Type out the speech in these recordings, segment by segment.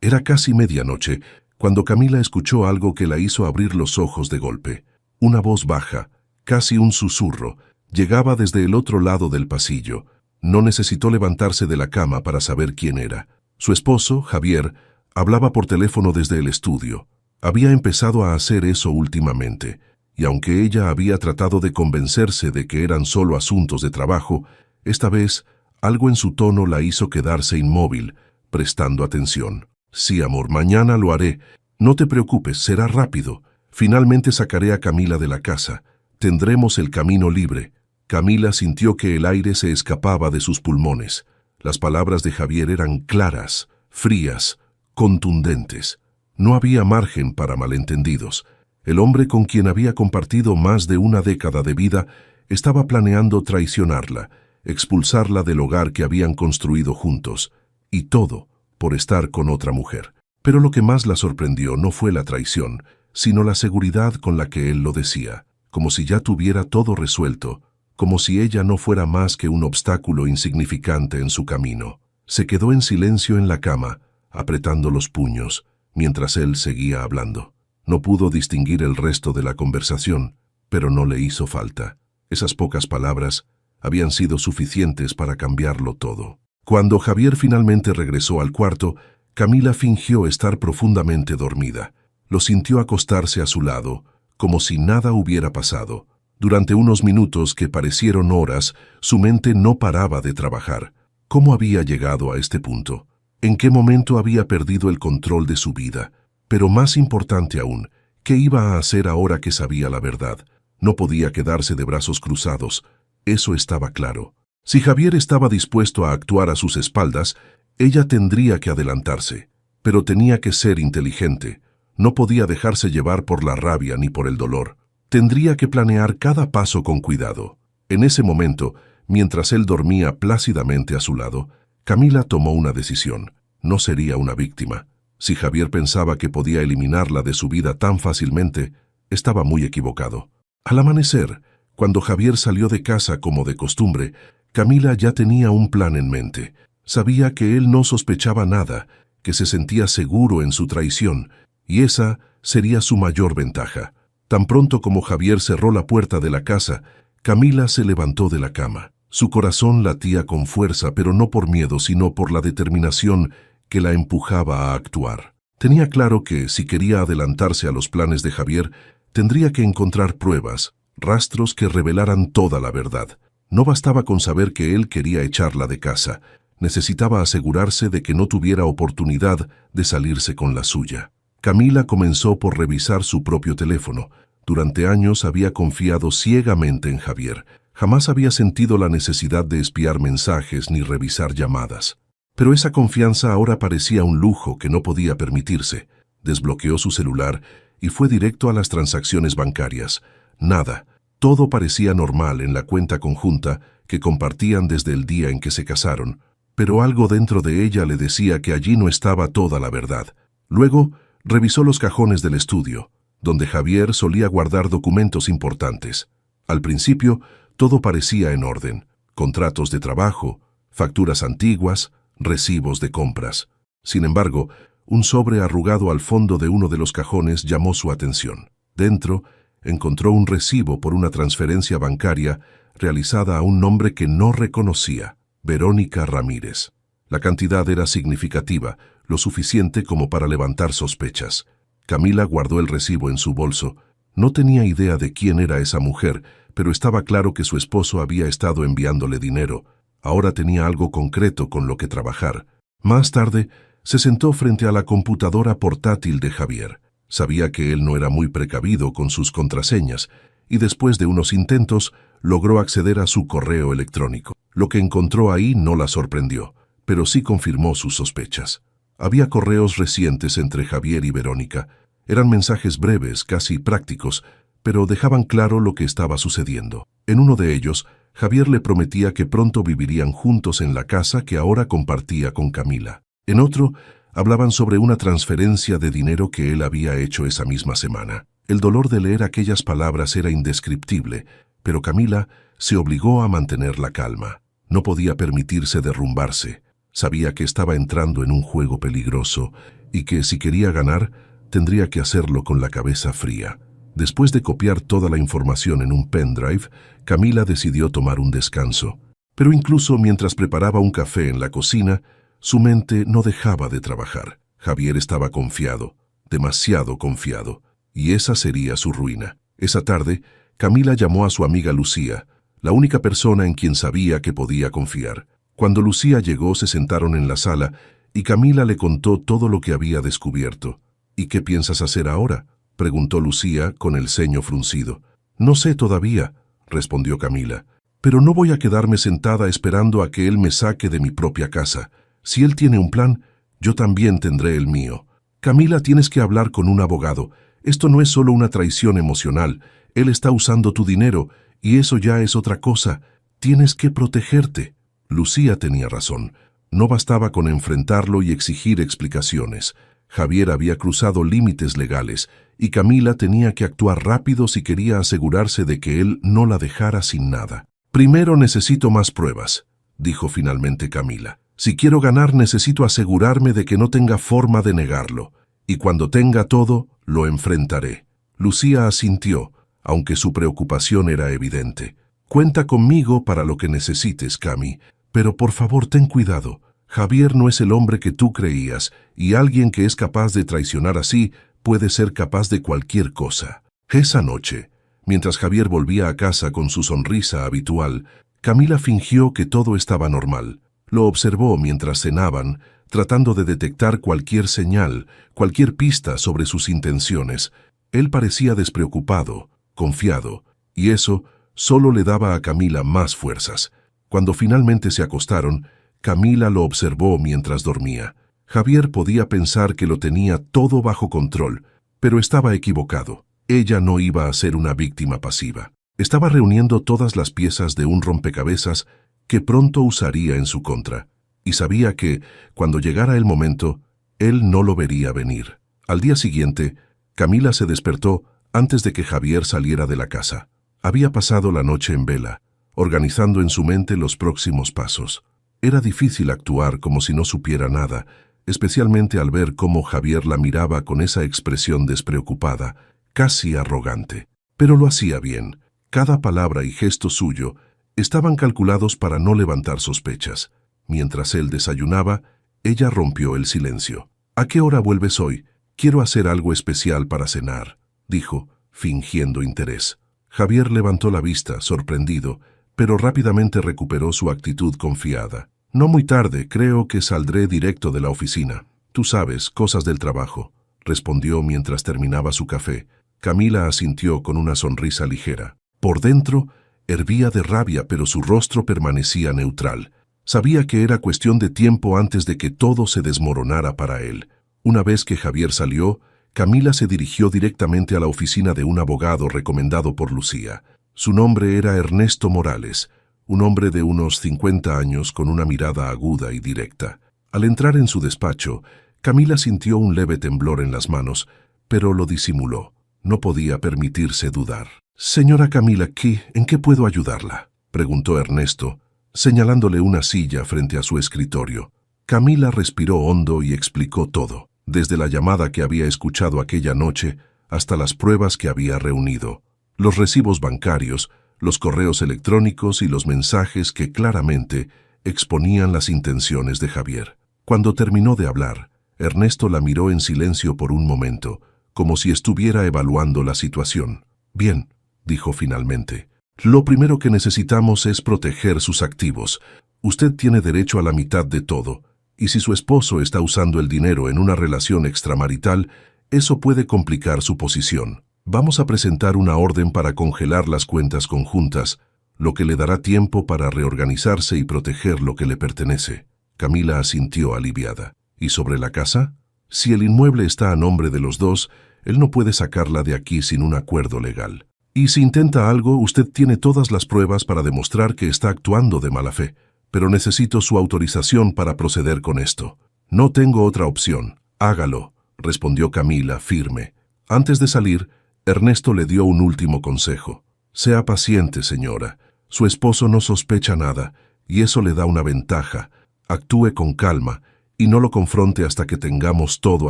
Era casi medianoche cuando Camila escuchó algo que la hizo abrir los ojos de golpe. Una voz baja, casi un susurro, llegaba desde el otro lado del pasillo. No necesitó levantarse de la cama para saber quién era. Su esposo, Javier, hablaba por teléfono desde el estudio. Había empezado a hacer eso últimamente, y aunque ella había tratado de convencerse de que eran solo asuntos de trabajo, esta vez algo en su tono la hizo quedarse inmóvil, prestando atención. Sí, amor, mañana lo haré. No te preocupes, será rápido. Finalmente sacaré a Camila de la casa. Tendremos el camino libre. Camila sintió que el aire se escapaba de sus pulmones. Las palabras de Javier eran claras, frías, contundentes. No había margen para malentendidos. El hombre con quien había compartido más de una década de vida estaba planeando traicionarla, expulsarla del hogar que habían construido juntos, y todo por estar con otra mujer. Pero lo que más la sorprendió no fue la traición, sino la seguridad con la que él lo decía, como si ya tuviera todo resuelto, como si ella no fuera más que un obstáculo insignificante en su camino. Se quedó en silencio en la cama, apretando los puños, mientras él seguía hablando. No pudo distinguir el resto de la conversación, pero no le hizo falta. Esas pocas palabras habían sido suficientes para cambiarlo todo. Cuando Javier finalmente regresó al cuarto, Camila fingió estar profundamente dormida. Lo sintió acostarse a su lado, como si nada hubiera pasado. Durante unos minutos que parecieron horas, su mente no paraba de trabajar. ¿Cómo había llegado a este punto? ¿En qué momento había perdido el control de su vida? Pero más importante aún, ¿qué iba a hacer ahora que sabía la verdad? No podía quedarse de brazos cruzados. Eso estaba claro. Si Javier estaba dispuesto a actuar a sus espaldas, ella tendría que adelantarse. Pero tenía que ser inteligente. No podía dejarse llevar por la rabia ni por el dolor. Tendría que planear cada paso con cuidado. En ese momento, mientras él dormía plácidamente a su lado, Camila tomó una decisión. No sería una víctima. Si Javier pensaba que podía eliminarla de su vida tan fácilmente, estaba muy equivocado. Al amanecer, cuando Javier salió de casa como de costumbre, Camila ya tenía un plan en mente. Sabía que él no sospechaba nada, que se sentía seguro en su traición, y esa sería su mayor ventaja. Tan pronto como Javier cerró la puerta de la casa, Camila se levantó de la cama. Su corazón latía con fuerza, pero no por miedo, sino por la determinación que la empujaba a actuar. Tenía claro que, si quería adelantarse a los planes de Javier, tendría que encontrar pruebas, rastros que revelaran toda la verdad. No bastaba con saber que él quería echarla de casa. Necesitaba asegurarse de que no tuviera oportunidad de salirse con la suya. Camila comenzó por revisar su propio teléfono. Durante años había confiado ciegamente en Javier. Jamás había sentido la necesidad de espiar mensajes ni revisar llamadas. Pero esa confianza ahora parecía un lujo que no podía permitirse. Desbloqueó su celular y fue directo a las transacciones bancarias. Nada. Todo parecía normal en la cuenta conjunta que compartían desde el día en que se casaron, pero algo dentro de ella le decía que allí no estaba toda la verdad. Luego, revisó los cajones del estudio, donde Javier solía guardar documentos importantes. Al principio, todo parecía en orden: contratos de trabajo, facturas antiguas, recibos de compras. Sin embargo, un sobre arrugado al fondo de uno de los cajones llamó su atención. Dentro, encontró un recibo por una transferencia bancaria realizada a un nombre que no reconocía: Verónica Ramírez. La cantidad era significativa, lo suficiente como para levantar sospechas. Camila guardó el recibo en su bolso. No tenía idea de quién era esa mujer, pero estaba claro que su esposo había estado enviándole dinero. Ahora tenía algo concreto con lo que trabajar. Más tarde, se sentó frente a la computadora portátil de Javier. Sabía que él no era muy precavido con sus contraseñas, y después de unos intentos, logró acceder a su correo electrónico. Lo que encontró ahí no la sorprendió, pero sí confirmó sus sospechas. Había correos recientes entre Javier y Verónica. Eran mensajes breves, casi prácticos, pero dejaban claro lo que estaba sucediendo. En uno de ellos, Javier le prometía que pronto vivirían juntos en la casa que ahora compartía con Camila. En otro, hablaban sobre una transferencia de dinero que él había hecho esa misma semana. El dolor de leer aquellas palabras era indescriptible, pero Camila se obligó a mantener la calma. No podía permitirse derrumbarse. Sabía que estaba entrando en un juego peligroso, y que si quería ganar, tendría que hacerlo con la cabeza fría. Después de copiar toda la información en un pendrive, Camila decidió tomar un descanso. Pero incluso mientras preparaba un café en la cocina, su mente no dejaba de trabajar. Javier estaba confiado, demasiado confiado, y esa sería su ruina. Esa tarde, Camila llamó a su amiga Lucía, la única persona en quien sabía que podía confiar. Cuando Lucía llegó, se sentaron en la sala y Camila le contó todo lo que había descubierto. ¿Y qué piensas hacer ahora?, preguntó Lucía con el ceño fruncido. No sé todavía, respondió Camila, pero no voy a quedarme sentada esperando a que él me saque de mi propia casa. Si él tiene un plan, yo también tendré el mío. Camila, tienes que hablar con un abogado. Esto no es solo una traición emocional. Él está usando tu dinero, y eso ya es otra cosa. Tienes que protegerte. Lucía tenía razón. No bastaba con enfrentarlo y exigir explicaciones. Javier había cruzado límites legales, y Camila tenía que actuar rápido si quería asegurarse de que él no la dejara sin nada. Primero necesito más pruebas, dijo finalmente Camila. Si quiero ganar, necesito asegurarme de que no tenga forma de negarlo, y cuando tenga todo, lo enfrentaré. Lucía asintió, aunque su preocupación era evidente. Cuenta conmigo para lo que necesites, Cami, pero por favor ten cuidado. Javier no es el hombre que tú creías, y alguien que es capaz de traicionar así puede ser capaz de cualquier cosa. Esa noche, mientras Javier volvía a casa con su sonrisa habitual, Camila fingió que todo estaba normal. Lo observó mientras cenaban, tratando de detectar cualquier señal, cualquier pista sobre sus intenciones. Él parecía despreocupado, confiado, y eso solo le daba a Camila más fuerzas. Cuando finalmente se acostaron, Camila lo observó mientras dormía. Javier podía pensar que lo tenía todo bajo control, pero estaba equivocado. Ella no iba a ser una víctima pasiva. Estaba reuniendo todas las piezas de un rompecabezas que pronto usaría en su contra, y sabía que, cuando llegara el momento, él no lo vería venir. Al día siguiente, Camila se despertó antes de que Javier saliera de la casa. Había pasado la noche en vela, organizando en su mente los próximos pasos. Era difícil actuar como si no supiera nada, especialmente al ver cómo Javier la miraba con esa expresión despreocupada, casi arrogante. Pero lo hacía bien. Cada palabra y gesto suyo estaban calculados para no levantar sospechas. Mientras él desayunaba, ella rompió el silencio. «¿A qué hora vuelves hoy? Quiero hacer algo especial para cenar», dijo, fingiendo interés. Javier levantó la vista, sorprendido, pero rápidamente recuperó su actitud confiada. «No muy tarde, creo que saldré directo de la oficina. Tú sabes, cosas del trabajo», respondió mientras terminaba su café. Camila asintió con una sonrisa ligera. Por dentro, hervía de rabia, pero su rostro permanecía neutral. Sabía que era cuestión de tiempo antes de que todo se desmoronara para él. Una vez que Javier salió, Camila se dirigió directamente a la oficina de un abogado recomendado por Lucía. Su nombre era Ernesto Morales, un hombre de unos 50 años con una mirada aguda y directa. Al entrar en su despacho, Camila sintió un leve temblor en las manos, pero lo disimuló. No podía permitirse dudar. «Señora Camila, ¿en qué puedo ayudarla?», preguntó Ernesto, señalándole una silla frente a su escritorio. Camila respiró hondo y explicó todo, desde la llamada que había escuchado aquella noche hasta las pruebas que había reunido, los recibos bancarios, los correos electrónicos y los mensajes que claramente exponían las intenciones de Javier. Cuando terminó de hablar, Ernesto la miró en silencio por un momento, como si estuviera evaluando la situación. «Bien», dijo finalmente. «Lo primero que necesitamos es proteger sus activos. Usted tiene derecho a la mitad de todo, y si su esposo está usando el dinero en una relación extramarital, eso puede complicar su posición. Vamos a presentar una orden para congelar las cuentas conjuntas, lo que le dará tiempo para reorganizarse y proteger lo que le pertenece». Camila asintió aliviada. «¿Y sobre la casa? Si el inmueble está a nombre de los dos, él no puede sacarla de aquí sin un acuerdo legal. Y si intenta algo, usted tiene todas las pruebas para demostrar que está actuando de mala fe. Pero necesito su autorización para proceder con esto». «No tengo otra opción. Hágalo», respondió Camila, firme. Antes de salir, Ernesto le dio un último consejo. «Sea paciente, señora. Su esposo no sospecha nada, y eso le da una ventaja. Actúe con calma, y no lo confronte hasta que tengamos todo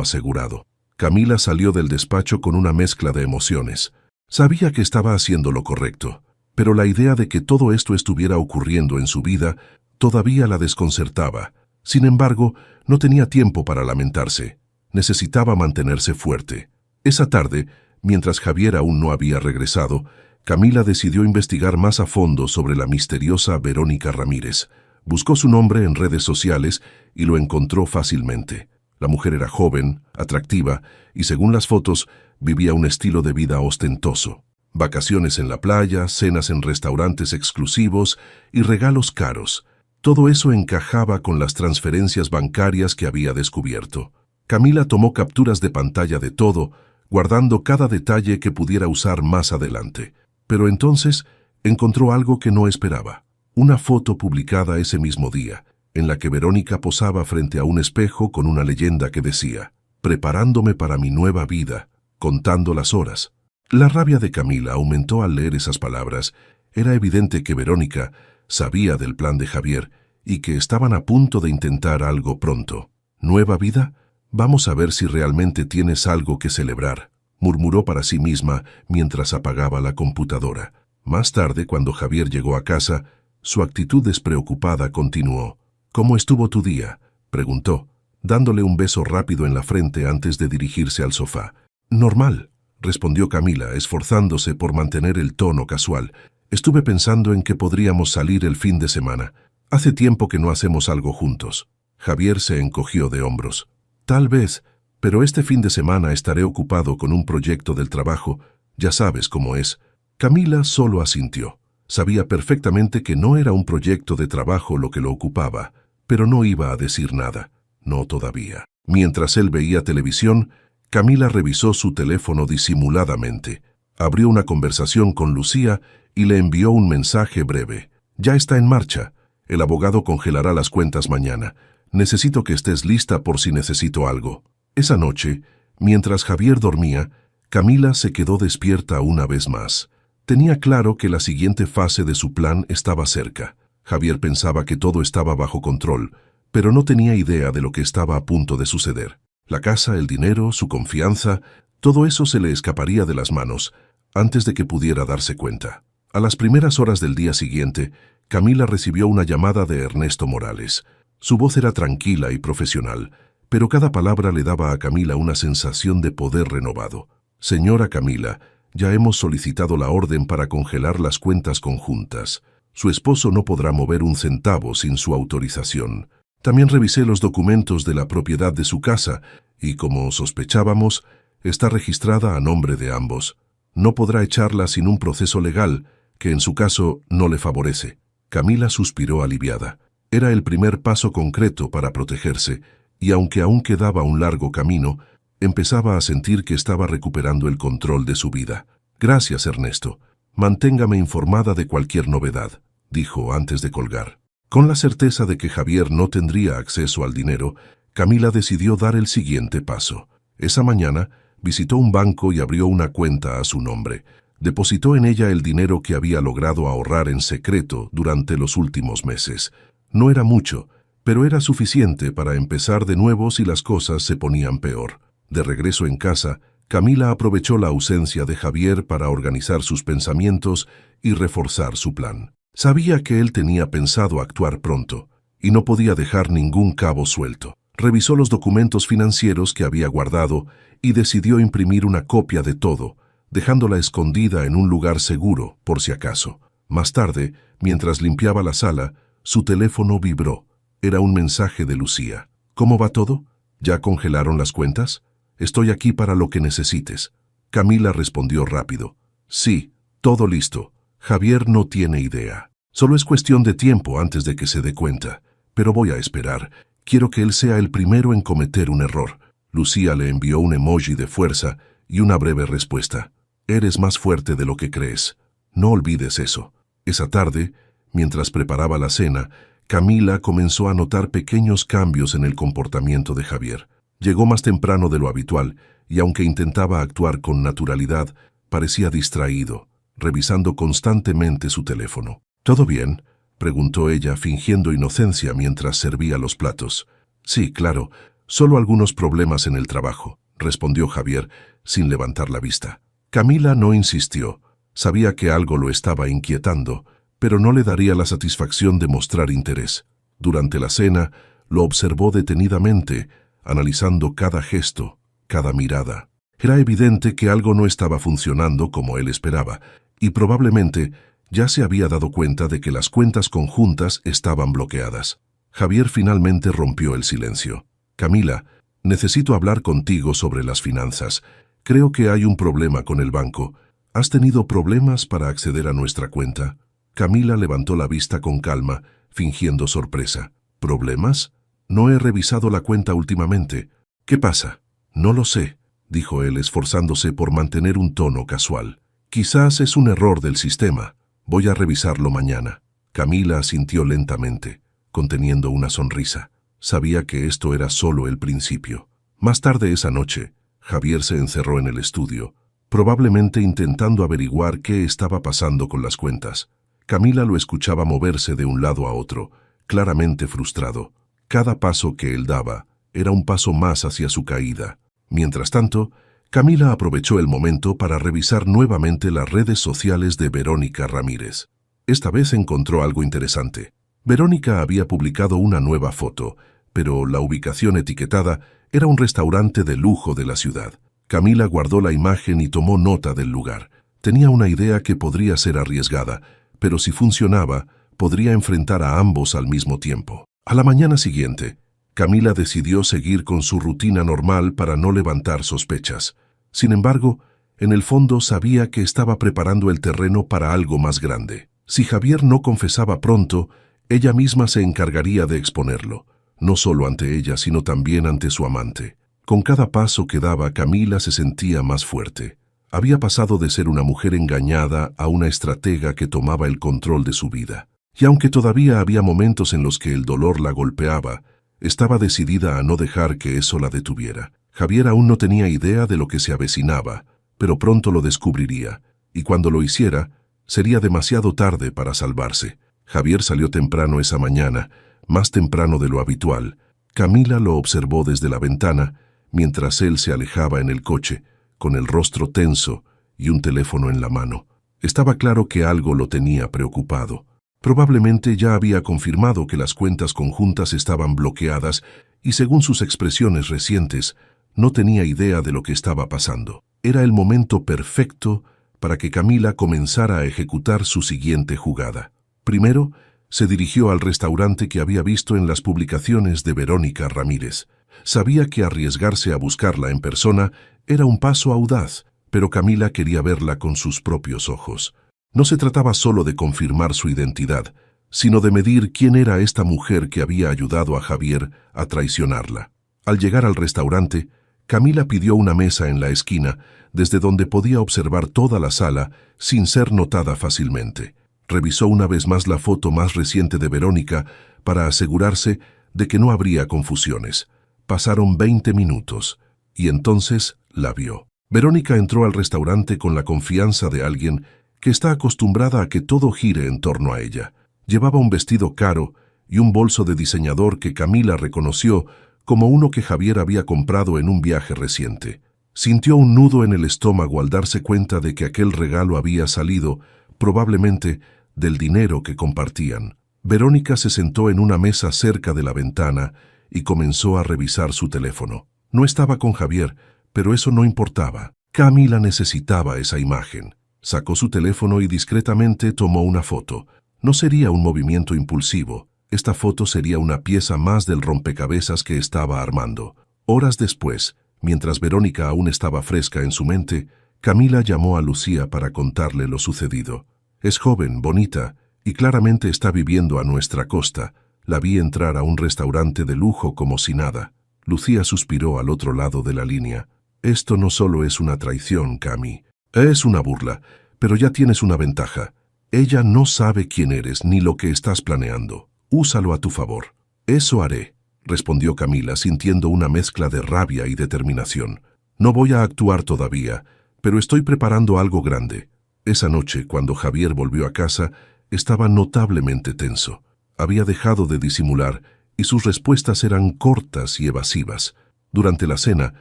asegurado. Camila salió del despacho con una mezcla de emociones. Sabía que estaba haciendo lo correcto, pero la idea de que todo esto estuviera ocurriendo en su vida todavía la desconcertaba. Sin embargo, no tenía tiempo para lamentarse. Necesitaba mantenerse fuerte. Esa tarde, mientras Javier aún no había regresado, Camila decidió investigar más a fondo sobre la misteriosa Verónica Ramírez. Buscó su nombre en redes sociales y lo encontró fácilmente. La mujer era joven, atractiva y, según las fotos, vivía un estilo de vida ostentoso. Vacaciones en la playa, cenas en restaurantes exclusivos y regalos caros. Todo eso encajaba con las transferencias bancarias que había descubierto. Camila tomó capturas de pantalla de todo, guardando cada detalle que pudiera usar más adelante. Pero entonces encontró algo que no esperaba. Una foto publicada ese mismo día, en la que Verónica posaba frente a un espejo con una leyenda que decía: «Preparándome para mi nueva vida, contando las horas». La rabia de Camila aumentó al leer esas palabras. Era evidente que Verónica sabía del plan de Javier y que estaban a punto de intentar algo pronto. «¿Nueva vida? Vamos a ver si realmente tienes algo que celebrar», murmuró para sí misma mientras apagaba la computadora. Más tarde, cuando Javier llegó a casa, su actitud despreocupada continuó. «¿Cómo estuvo tu día?», preguntó, dándole un beso rápido en la frente antes de dirigirse al sofá. «Normal», respondió Camila, esforzándose por mantener el tono casual. «Estuve pensando en que podríamos salir el fin de semana. Hace tiempo que no hacemos algo juntos». Javier se encogió de hombros. «Tal vez, pero este fin de semana estaré ocupado con un proyecto del trabajo. Ya sabes cómo es». Camila solo asintió. Sabía perfectamente que no era un proyecto de trabajo lo que lo ocupaba, pero no iba a decir nada. No todavía. Mientras él veía televisión, Camila revisó su teléfono disimuladamente. Abrió una conversación con Lucía y le envió un mensaje breve. «Ya está en marcha. El abogado congelará las cuentas mañana. Necesito que estés lista por si necesito algo». Esa noche, mientras Javier dormía, Camila se quedó despierta una vez más. Tenía claro que la siguiente fase de su plan estaba cerca. Javier pensaba que todo estaba bajo control, pero no tenía idea de lo que estaba a punto de suceder. La casa, el dinero, su confianza, todo eso se le escaparía de las manos antes de que pudiera darse cuenta. A las primeras horas del día siguiente, Camila recibió una llamada de Ernesto Morales. Su voz era tranquila y profesional, pero cada palabra le daba a Camila una sensación de poder renovado. «Señora Camila, ya hemos solicitado la orden para congelar las cuentas conjuntas. Su esposo no podrá mover un centavo sin su autorización. También revisé los documentos de la propiedad de su casa y, como sospechábamos, está registrada a nombre de ambos. No podrá echarla sin un proceso legal que en su caso no le favorece». Camila suspiró aliviada. Era el primer paso concreto para protegerse, y aunque aún quedaba un largo camino, empezaba a sentir que estaba recuperando el control de su vida. «Gracias, Ernesto. Manténgame informada de cualquier novedad», dijo antes de colgar. Con la certeza de que Javier no tendría acceso al dinero, Camila decidió dar el siguiente paso. Esa mañana, visitó un banco y abrió una cuenta a su nombre. Depositó en ella el dinero que había logrado ahorrar en secreto durante los últimos meses. No era mucho, pero era suficiente para empezar de nuevo si las cosas se ponían peor. De regreso en casa, Camila aprovechó la ausencia de Javier para organizar sus pensamientos y reforzar su plan. Sabía que él tenía pensado actuar pronto, y no podía dejar ningún cabo suelto. Revisó los documentos financieros que había guardado y decidió imprimir una copia de todo, dejándola escondida en un lugar seguro, por si acaso. Más tarde, mientras limpiaba la sala, su teléfono vibró. Era un mensaje de Lucía. «¿Cómo va todo? ¿Ya congelaron las cuentas? Estoy aquí para lo que necesites». Camila respondió rápido. «Sí, todo listo. Javier no tiene idea. Solo es cuestión de tiempo antes de que se dé cuenta. Pero voy a esperar. Quiero que él sea el primero en cometer un error». Lucía le envió un emoji de fuerza y una breve respuesta. «Eres más fuerte de lo que crees. No olvides eso». Esa tarde, mientras preparaba la cena, Camila comenzó a notar pequeños cambios en el comportamiento de Javier. Llegó más temprano de lo habitual y, aunque intentaba actuar con naturalidad, parecía distraído, revisando constantemente su teléfono. «¿Todo bien?», preguntó ella, fingiendo inocencia mientras servía los platos. Sí, claro, solo algunos problemas en el trabajo, respondió Javier, sin levantar la vista. Camila no insistió. Sabía que algo lo estaba inquietando, pero no le daría la satisfacción de mostrar interés. Durante la cena, lo observó detenidamente, analizando cada gesto, cada mirada. Era evidente que algo no estaba funcionando como él esperaba, y probablemente ya se había dado cuenta de que las cuentas conjuntas estaban bloqueadas. Javier finalmente rompió el silencio. Camila, necesito hablar contigo sobre las finanzas. Creo que hay un problema con el banco. ¿Has tenido problemas para acceder a nuestra cuenta? Camila levantó la vista con calma, fingiendo sorpresa. ¿Problemas? No he revisado la cuenta últimamente. ¿Qué pasa? No lo sé, dijo él, esforzándose por mantener un tono casual. Quizás es un error del sistema. Voy a revisarlo mañana. Camila asintió lentamente, conteniendo una sonrisa. Sabía que esto era solo el principio. Más tarde esa noche, Javier se encerró en el estudio, probablemente intentando averiguar qué estaba pasando con las cuentas. Camila lo escuchaba moverse de un lado a otro, claramente frustrado. Cada paso que él daba era un paso más hacia su caída. Mientras tanto, Camila aprovechó el momento para revisar nuevamente las redes sociales de Verónica Ramírez. Esta vez encontró algo interesante. Verónica había publicado una nueva foto, pero la ubicación etiquetada era un restaurante de lujo de la ciudad. Camila guardó la imagen y tomó nota del lugar. Tenía una idea que podría ser arriesgada, pero si funcionaba, podría enfrentar a ambos al mismo tiempo. A la mañana siguiente, Camila decidió seguir con su rutina normal para no levantar sospechas. Sin embargo, en el fondo sabía que estaba preparando el terreno para algo más grande. Si Javier no confesaba pronto, ella misma se encargaría de exponerlo, no solo ante ella, sino también ante su amante. Con cada paso que daba, Camila se sentía más fuerte. Había pasado de ser una mujer engañada a una estratega que tomaba el control de su vida. Y aunque todavía había momentos en los que el dolor la golpeaba, estaba decidida a no dejar que eso la detuviera. Javier aún no tenía idea de lo que se avecinaba, pero pronto lo descubriría, y cuando lo hiciera, sería demasiado tarde para salvarse. Javier salió temprano esa mañana, más temprano de lo habitual. Camila lo observó desde la ventana, mientras él se alejaba en el coche, con el rostro tenso y un teléfono en la mano. Estaba claro que algo lo tenía preocupado. Probablemente ya había confirmado que las cuentas conjuntas estaban bloqueadas y, según sus expresiones recientes, no tenía idea de lo que estaba pasando. Era el momento perfecto para que Camila comenzara a ejecutar su siguiente jugada. Primero, se dirigió al restaurante que había visto en las publicaciones de Verónica Ramírez. Sabía que arriesgarse a buscarla en persona era un paso audaz, pero Camila quería verla con sus propios ojos. No se trataba solo de confirmar su identidad, sino de medir quién era esta mujer que había ayudado a Javier a traicionarla. Al llegar al restaurante, Camila pidió una mesa en la esquina, desde donde podía observar toda la sala sin ser notada fácilmente. Revisó una vez más la foto más reciente de Verónica para asegurarse de que no habría confusiones. Pasaron 20 minutos, y entonces la vio. Verónica entró al restaurante con la confianza de alguien que está acostumbrada a que todo gire en torno a ella. Llevaba un vestido caro y un bolso de diseñador que Camila reconoció como uno que Javier había comprado en un viaje reciente. Sintió un nudo en el estómago al darse cuenta de que aquel regalo había salido, probablemente, del dinero que compartían. Verónica se sentó en una mesa cerca de la ventana y comenzó a revisar su teléfono. No estaba con Javier, pero eso no importaba. Camila necesitaba esa imagen. Sacó su teléfono y discretamente tomó una foto. No sería un movimiento impulsivo. Esta foto sería una pieza más del rompecabezas que estaba armando. Horas después, mientras Verónica aún estaba fresca en su mente, Camila llamó a Lucía para contarle lo sucedido. Es joven, bonita, y claramente está viviendo a nuestra costa. La vi entrar a un restaurante de lujo como si nada. Lucía suspiró al otro lado de la línea. Esto no solo es una traición, Cami. Es una burla, pero ya tienes una ventaja. Ella no sabe quién eres ni lo que estás planeando. Úsalo a tu favor. Eso haré, respondió Camila, sintiendo una mezcla de rabia y determinación. No voy a actuar todavía, pero estoy preparando algo grande. Esa noche, cuando Javier volvió a casa, estaba notablemente tenso. Había dejado de disimular y sus respuestas eran cortas y evasivas. Durante la cena,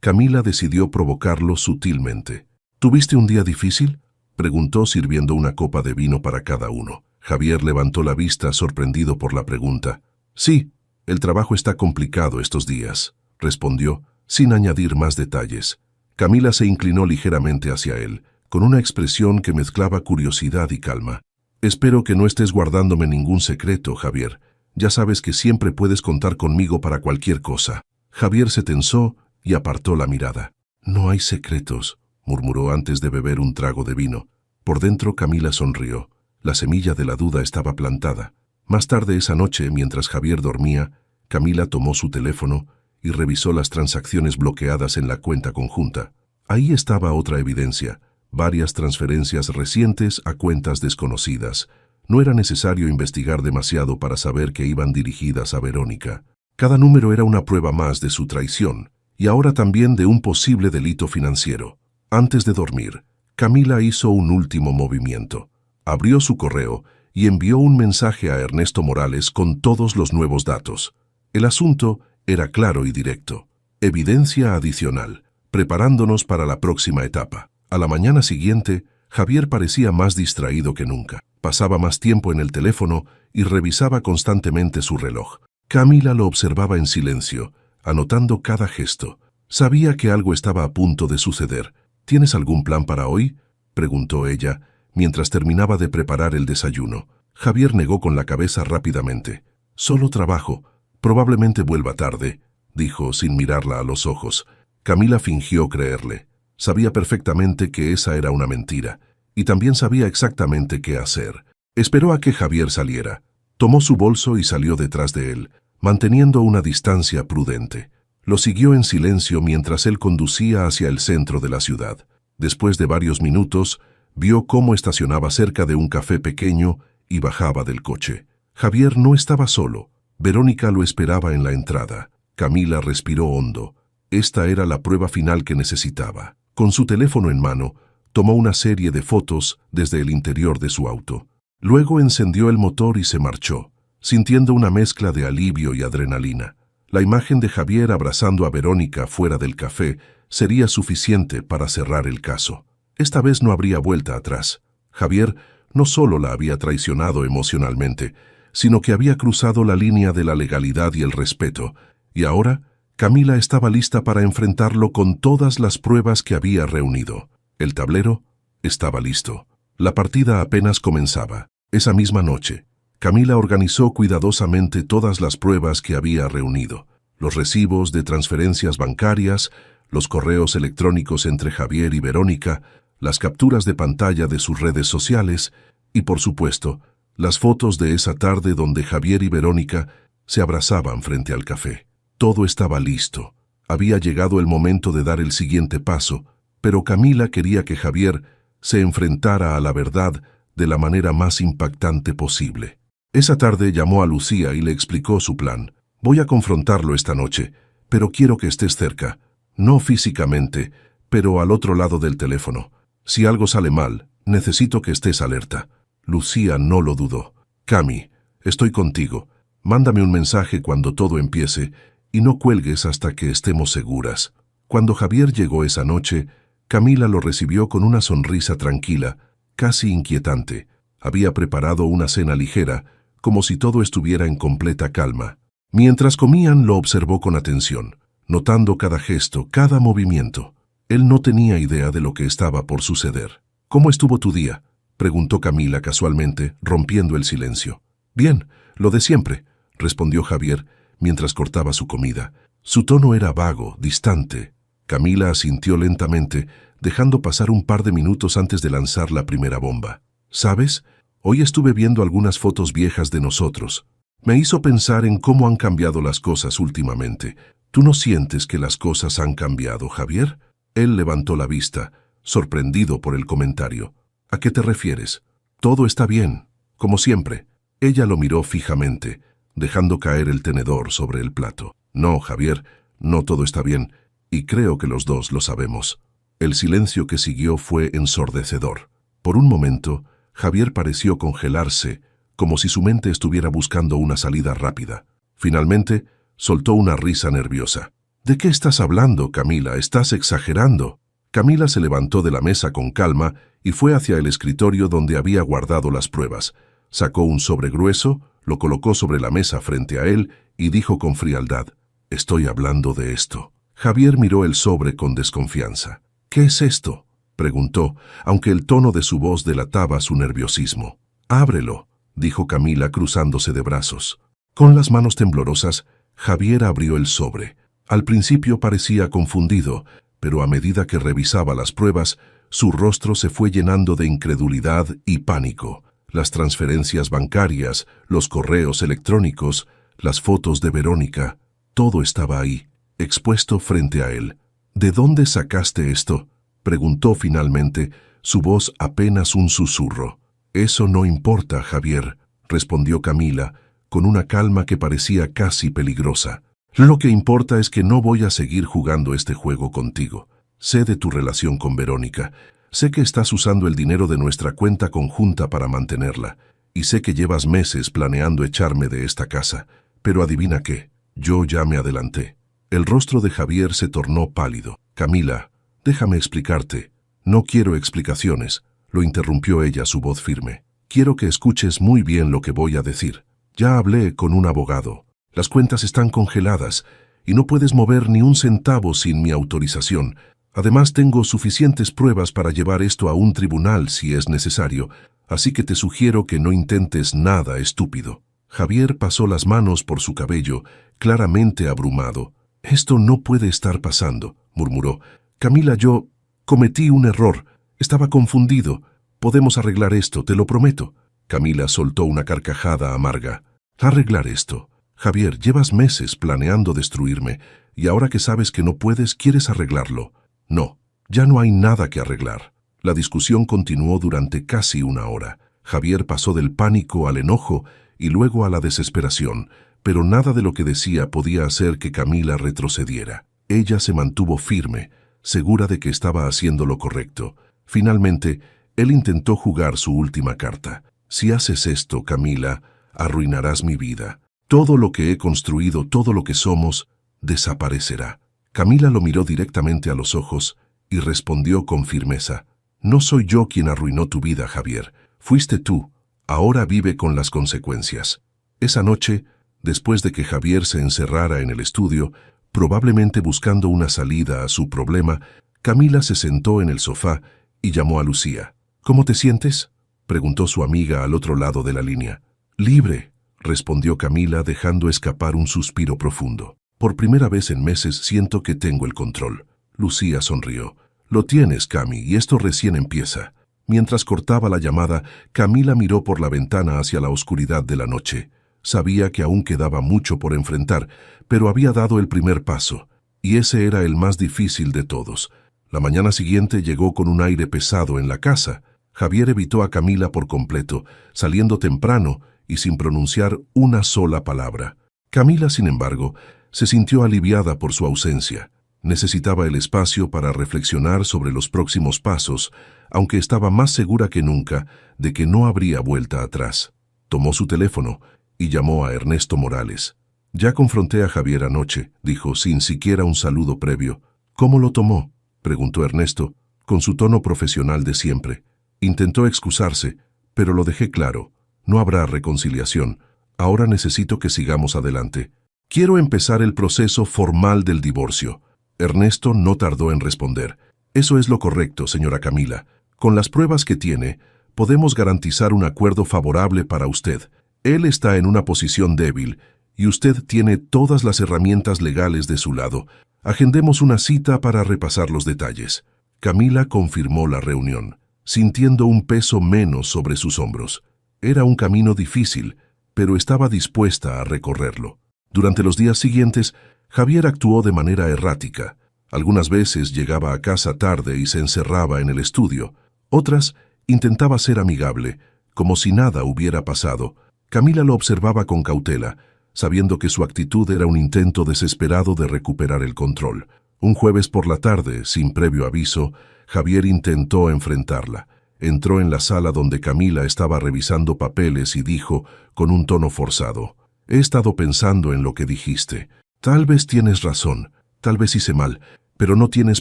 Camila decidió provocarlo sutilmente. ¿Tuviste un día difícil?, preguntó sirviendo una copa de vino para cada uno. Javier levantó la vista sorprendido por la pregunta. Sí, el trabajo está complicado estos días, respondió, sin añadir más detalles. Camila se inclinó ligeramente hacia él, con una expresión que mezclaba curiosidad y calma. Espero que no estés guardándome ningún secreto, Javier. Ya sabes que siempre puedes contar conmigo para cualquier cosa. Javier se tensó y apartó la mirada. No hay secretos, murmuró antes de beber un trago de vino. Por dentro Camila sonrió. La semilla de la duda estaba plantada. Más tarde esa noche, mientras Javier dormía, Camila tomó su teléfono y revisó las transacciones bloqueadas en la cuenta conjunta. Ahí estaba otra evidencia, varias transferencias recientes a cuentas desconocidas. No era necesario investigar demasiado para saber que iban dirigidas a Verónica. Cada número era una prueba más de su traición, y ahora también de un posible delito financiero. Antes de dormir, Camila hizo un último movimiento. Abrió su correo y envió un mensaje a Ernesto Morales con todos los nuevos datos. El asunto era claro y directo. Evidencia adicional, preparándonos para la próxima etapa. A la mañana siguiente, Javier parecía más distraído que nunca. Pasaba más tiempo en el teléfono y revisaba constantemente su reloj. Camila lo observaba en silencio, anotando cada gesto. Sabía que algo estaba a punto de suceder. ¿Tienes algún plan para hoy?, preguntó ella, mientras terminaba de preparar el desayuno. Javier negó con la cabeza rápidamente. Solo trabajo. Probablemente vuelva tarde, dijo sin mirarla a los ojos. Camila fingió creerle. Sabía perfectamente que esa era una mentira, y también sabía exactamente qué hacer. Esperó a que Javier saliera. Tomó su bolso y salió detrás de él, manteniendo una distancia prudente. Lo siguió en silencio mientras él conducía hacia el centro de la ciudad. Después de varios minutos, vio cómo estacionaba cerca de un café pequeño y bajaba del coche. Javier no estaba solo. Verónica lo esperaba en la entrada. Camila respiró hondo. Esta era la prueba final que necesitaba. Con su teléfono en mano, tomó una serie de fotos desde el interior de su auto. Luego encendió el motor y se marchó, sintiendo una mezcla de alivio y adrenalina. La imagen de Javier abrazando a Verónica fuera del café sería suficiente para cerrar el caso. Esta vez no habría vuelta atrás. Javier no solo la había traicionado emocionalmente, sino que había cruzado la línea de la legalidad y el respeto, y ahora Camila estaba lista para enfrentarlo con todas las pruebas que había reunido. El tablero estaba listo. La partida apenas comenzaba. Esa misma noche, Camila organizó cuidadosamente todas las pruebas que había reunido: los recibos de transferencias bancarias, los correos electrónicos entre Javier y Verónica, las capturas de pantalla de sus redes sociales y, por supuesto, las fotos de esa tarde donde Javier y Verónica se abrazaban frente al café. Todo estaba listo. Había llegado el momento de dar el siguiente paso, pero Camila quería que Javier se enfrentara a la verdad de la manera más impactante posible. Esa tarde llamó a Lucía y le explicó su plan. Voy a confrontarlo esta noche, pero quiero que estés cerca. No físicamente, pero al otro lado del teléfono. Si algo sale mal, necesito que estés alerta. Lucía no lo dudó. Cami, estoy contigo. Mándame un mensaje cuando todo empiece y no cuelgues hasta que estemos seguras. Cuando Javier llegó esa noche, Camila lo recibió con una sonrisa tranquila, casi inquietante. Había preparado una cena ligera, como si todo estuviera en completa calma. Mientras comían, lo observó con atención, notando cada gesto, cada movimiento. Él no tenía idea de lo que estaba por suceder. ¿Cómo estuvo tu día?, preguntó Camila casualmente, rompiendo el silencio. Bien, lo de siempre, respondió Javier, mientras cortaba su comida. Su tono era vago, distante. Camila asintió lentamente, dejando pasar un par de minutos antes de lanzar la primera bomba. ¿Sabes? Hoy estuve viendo algunas fotos viejas de nosotros. Me hizo pensar en cómo han cambiado las cosas últimamente. ¿Tú no sientes que las cosas han cambiado, Javier? Él levantó la vista, sorprendido por el comentario. ¿A qué te refieres? Todo está bien, como siempre. Ella lo miró fijamente, dejando caer el tenedor sobre el plato. No, Javier, no todo está bien, y creo que los dos lo sabemos. El silencio que siguió fue ensordecedor. Por un momento, Javier pareció congelarse, como si su mente estuviera buscando una salida rápida. Finalmente, soltó una risa nerviosa. ¿De qué estás hablando, Camila? Estás exagerando. Camila se levantó de la mesa con calma y fue hacia el escritorio donde había guardado las pruebas. Sacó un sobre grueso, lo colocó sobre la mesa frente a él y dijo con frialdad: «Estoy hablando de esto». Javier miró el sobre con desconfianza. «¿Qué es esto?», preguntó, aunque el tono de su voz delataba su nerviosismo. «Ábrelo», dijo Camila cruzándose de brazos. Con las manos temblorosas, Javier abrió el sobre. Al principio parecía confundido, pero a medida que revisaba las pruebas, su rostro se fue llenando de incredulidad y pánico. Las transferencias bancarias, los correos electrónicos, las fotos de Verónica, todo estaba ahí, expuesto frente a él. «¿De dónde sacaste esto?», preguntó finalmente, su voz apenas un susurro. «Eso no importa, Javier», respondió Camila, con una calma que parecía casi peligrosa. «Lo que importa es que no voy a seguir jugando este juego contigo. Sé de tu relación con Verónica. Sé que estás usando el dinero de nuestra cuenta conjunta para mantenerla, y sé que llevas meses planeando echarme de esta casa. Pero adivina qué, yo ya me adelanté». El rostro de Javier se tornó pálido. «Camila, déjame explicarte». «No quiero explicaciones», lo interrumpió ella, su voz firme. «Quiero que escuches muy bien lo que voy a decir. Ya hablé con un abogado. Las cuentas están congeladas y no puedes mover ni un centavo sin mi autorización. Además, tengo suficientes pruebas para llevar esto a un tribunal si es necesario, así que te sugiero que no intentes nada estúpido». Javier pasó las manos por su cabello, claramente abrumado. «Esto no puede estar pasando», murmuró. «Camila, yo cometí un error. Estaba confundido. Podemos arreglar esto, te lo prometo». Camila soltó una carcajada amarga. «¿Arreglar esto? Javier, llevas meses planeando destruirme, y ahora que sabes que no puedes, ¿quieres arreglarlo?». «No, ya no hay nada que arreglar». La discusión continuó durante casi una hora. Javier pasó del pánico al enojo y luego a la desesperación, pero nada de lo que decía podía hacer que Camila retrocediera. Ella se mantuvo firme, segura de que estaba haciendo lo correcto. Finalmente, él intentó jugar su última carta. «Si haces esto, Camila, arruinarás mi vida. Todo lo que he construido, todo lo que somos, desaparecerá». Camila lo miró directamente a los ojos y respondió con firmeza: «No soy yo quien arruinó tu vida, Javier. Fuiste tú. Ahora vive con las consecuencias». Esa noche, después de que Javier se encerrara en el estudio, probablemente buscando una salida a su problema, Camila se sentó en el sofá y llamó a Lucía. «¿Cómo te sientes?», preguntó su amiga al otro lado de la línea. «Libre», respondió Camila dejando escapar un suspiro profundo. «Por primera vez en meses siento que tengo el control». Lucía sonrió. «Lo tienes, Cami, y esto recién empieza». Mientras cortaba la llamada, Camila miró por la ventana hacia la oscuridad de la noche. Sabía que aún quedaba mucho por enfrentar, pero había dado el primer paso, y ese era el más difícil de todos. La mañana siguiente llegó con un aire pesado en la casa. Javier evitó a Camila por completo, saliendo temprano y sin pronunciar una sola palabra. Camila, sin embargo, se sintió aliviada por su ausencia. Necesitaba el espacio para reflexionar sobre los próximos pasos, aunque estaba más segura que nunca de que no habría vuelta atrás. Tomó su teléfono y llamó a Ernesto Morales. «Ya confronté a Javier anoche», dijo, sin siquiera un saludo previo. «¿Cómo lo tomó?», preguntó Ernesto, con su tono profesional de siempre. Intentó excusarse, pero lo dejé claro. «No habrá reconciliación. Ahora necesito que sigamos adelante. Quiero empezar el proceso formal del divorcio». Ernesto no tardó en responder. «Eso es lo correcto, señora Camila. Con las pruebas que tiene, podemos garantizar un acuerdo favorable para usted. Él está en una posición débil y usted tiene todas las herramientas legales de su lado. Agendemos una cita para repasar los detalles». Camila confirmó la reunión, sintiendo un peso menos sobre sus hombros. Era un camino difícil, pero estaba dispuesta a recorrerlo. Durante los días siguientes, Javier actuó de manera errática. Algunas veces llegaba a casa tarde y se encerraba en el estudio. Otras, intentaba ser amigable, como si nada hubiera pasado. Camila lo observaba con cautela, sabiendo que su actitud era un intento desesperado de recuperar el control. Un jueves por la tarde, sin previo aviso, Javier intentó enfrentarla. Entró en la sala donde Camila estaba revisando papeles y dijo, con un tono forzado: He estado pensando en lo que dijiste. Tal vez tienes razón, tal vez hice mal, pero no tienes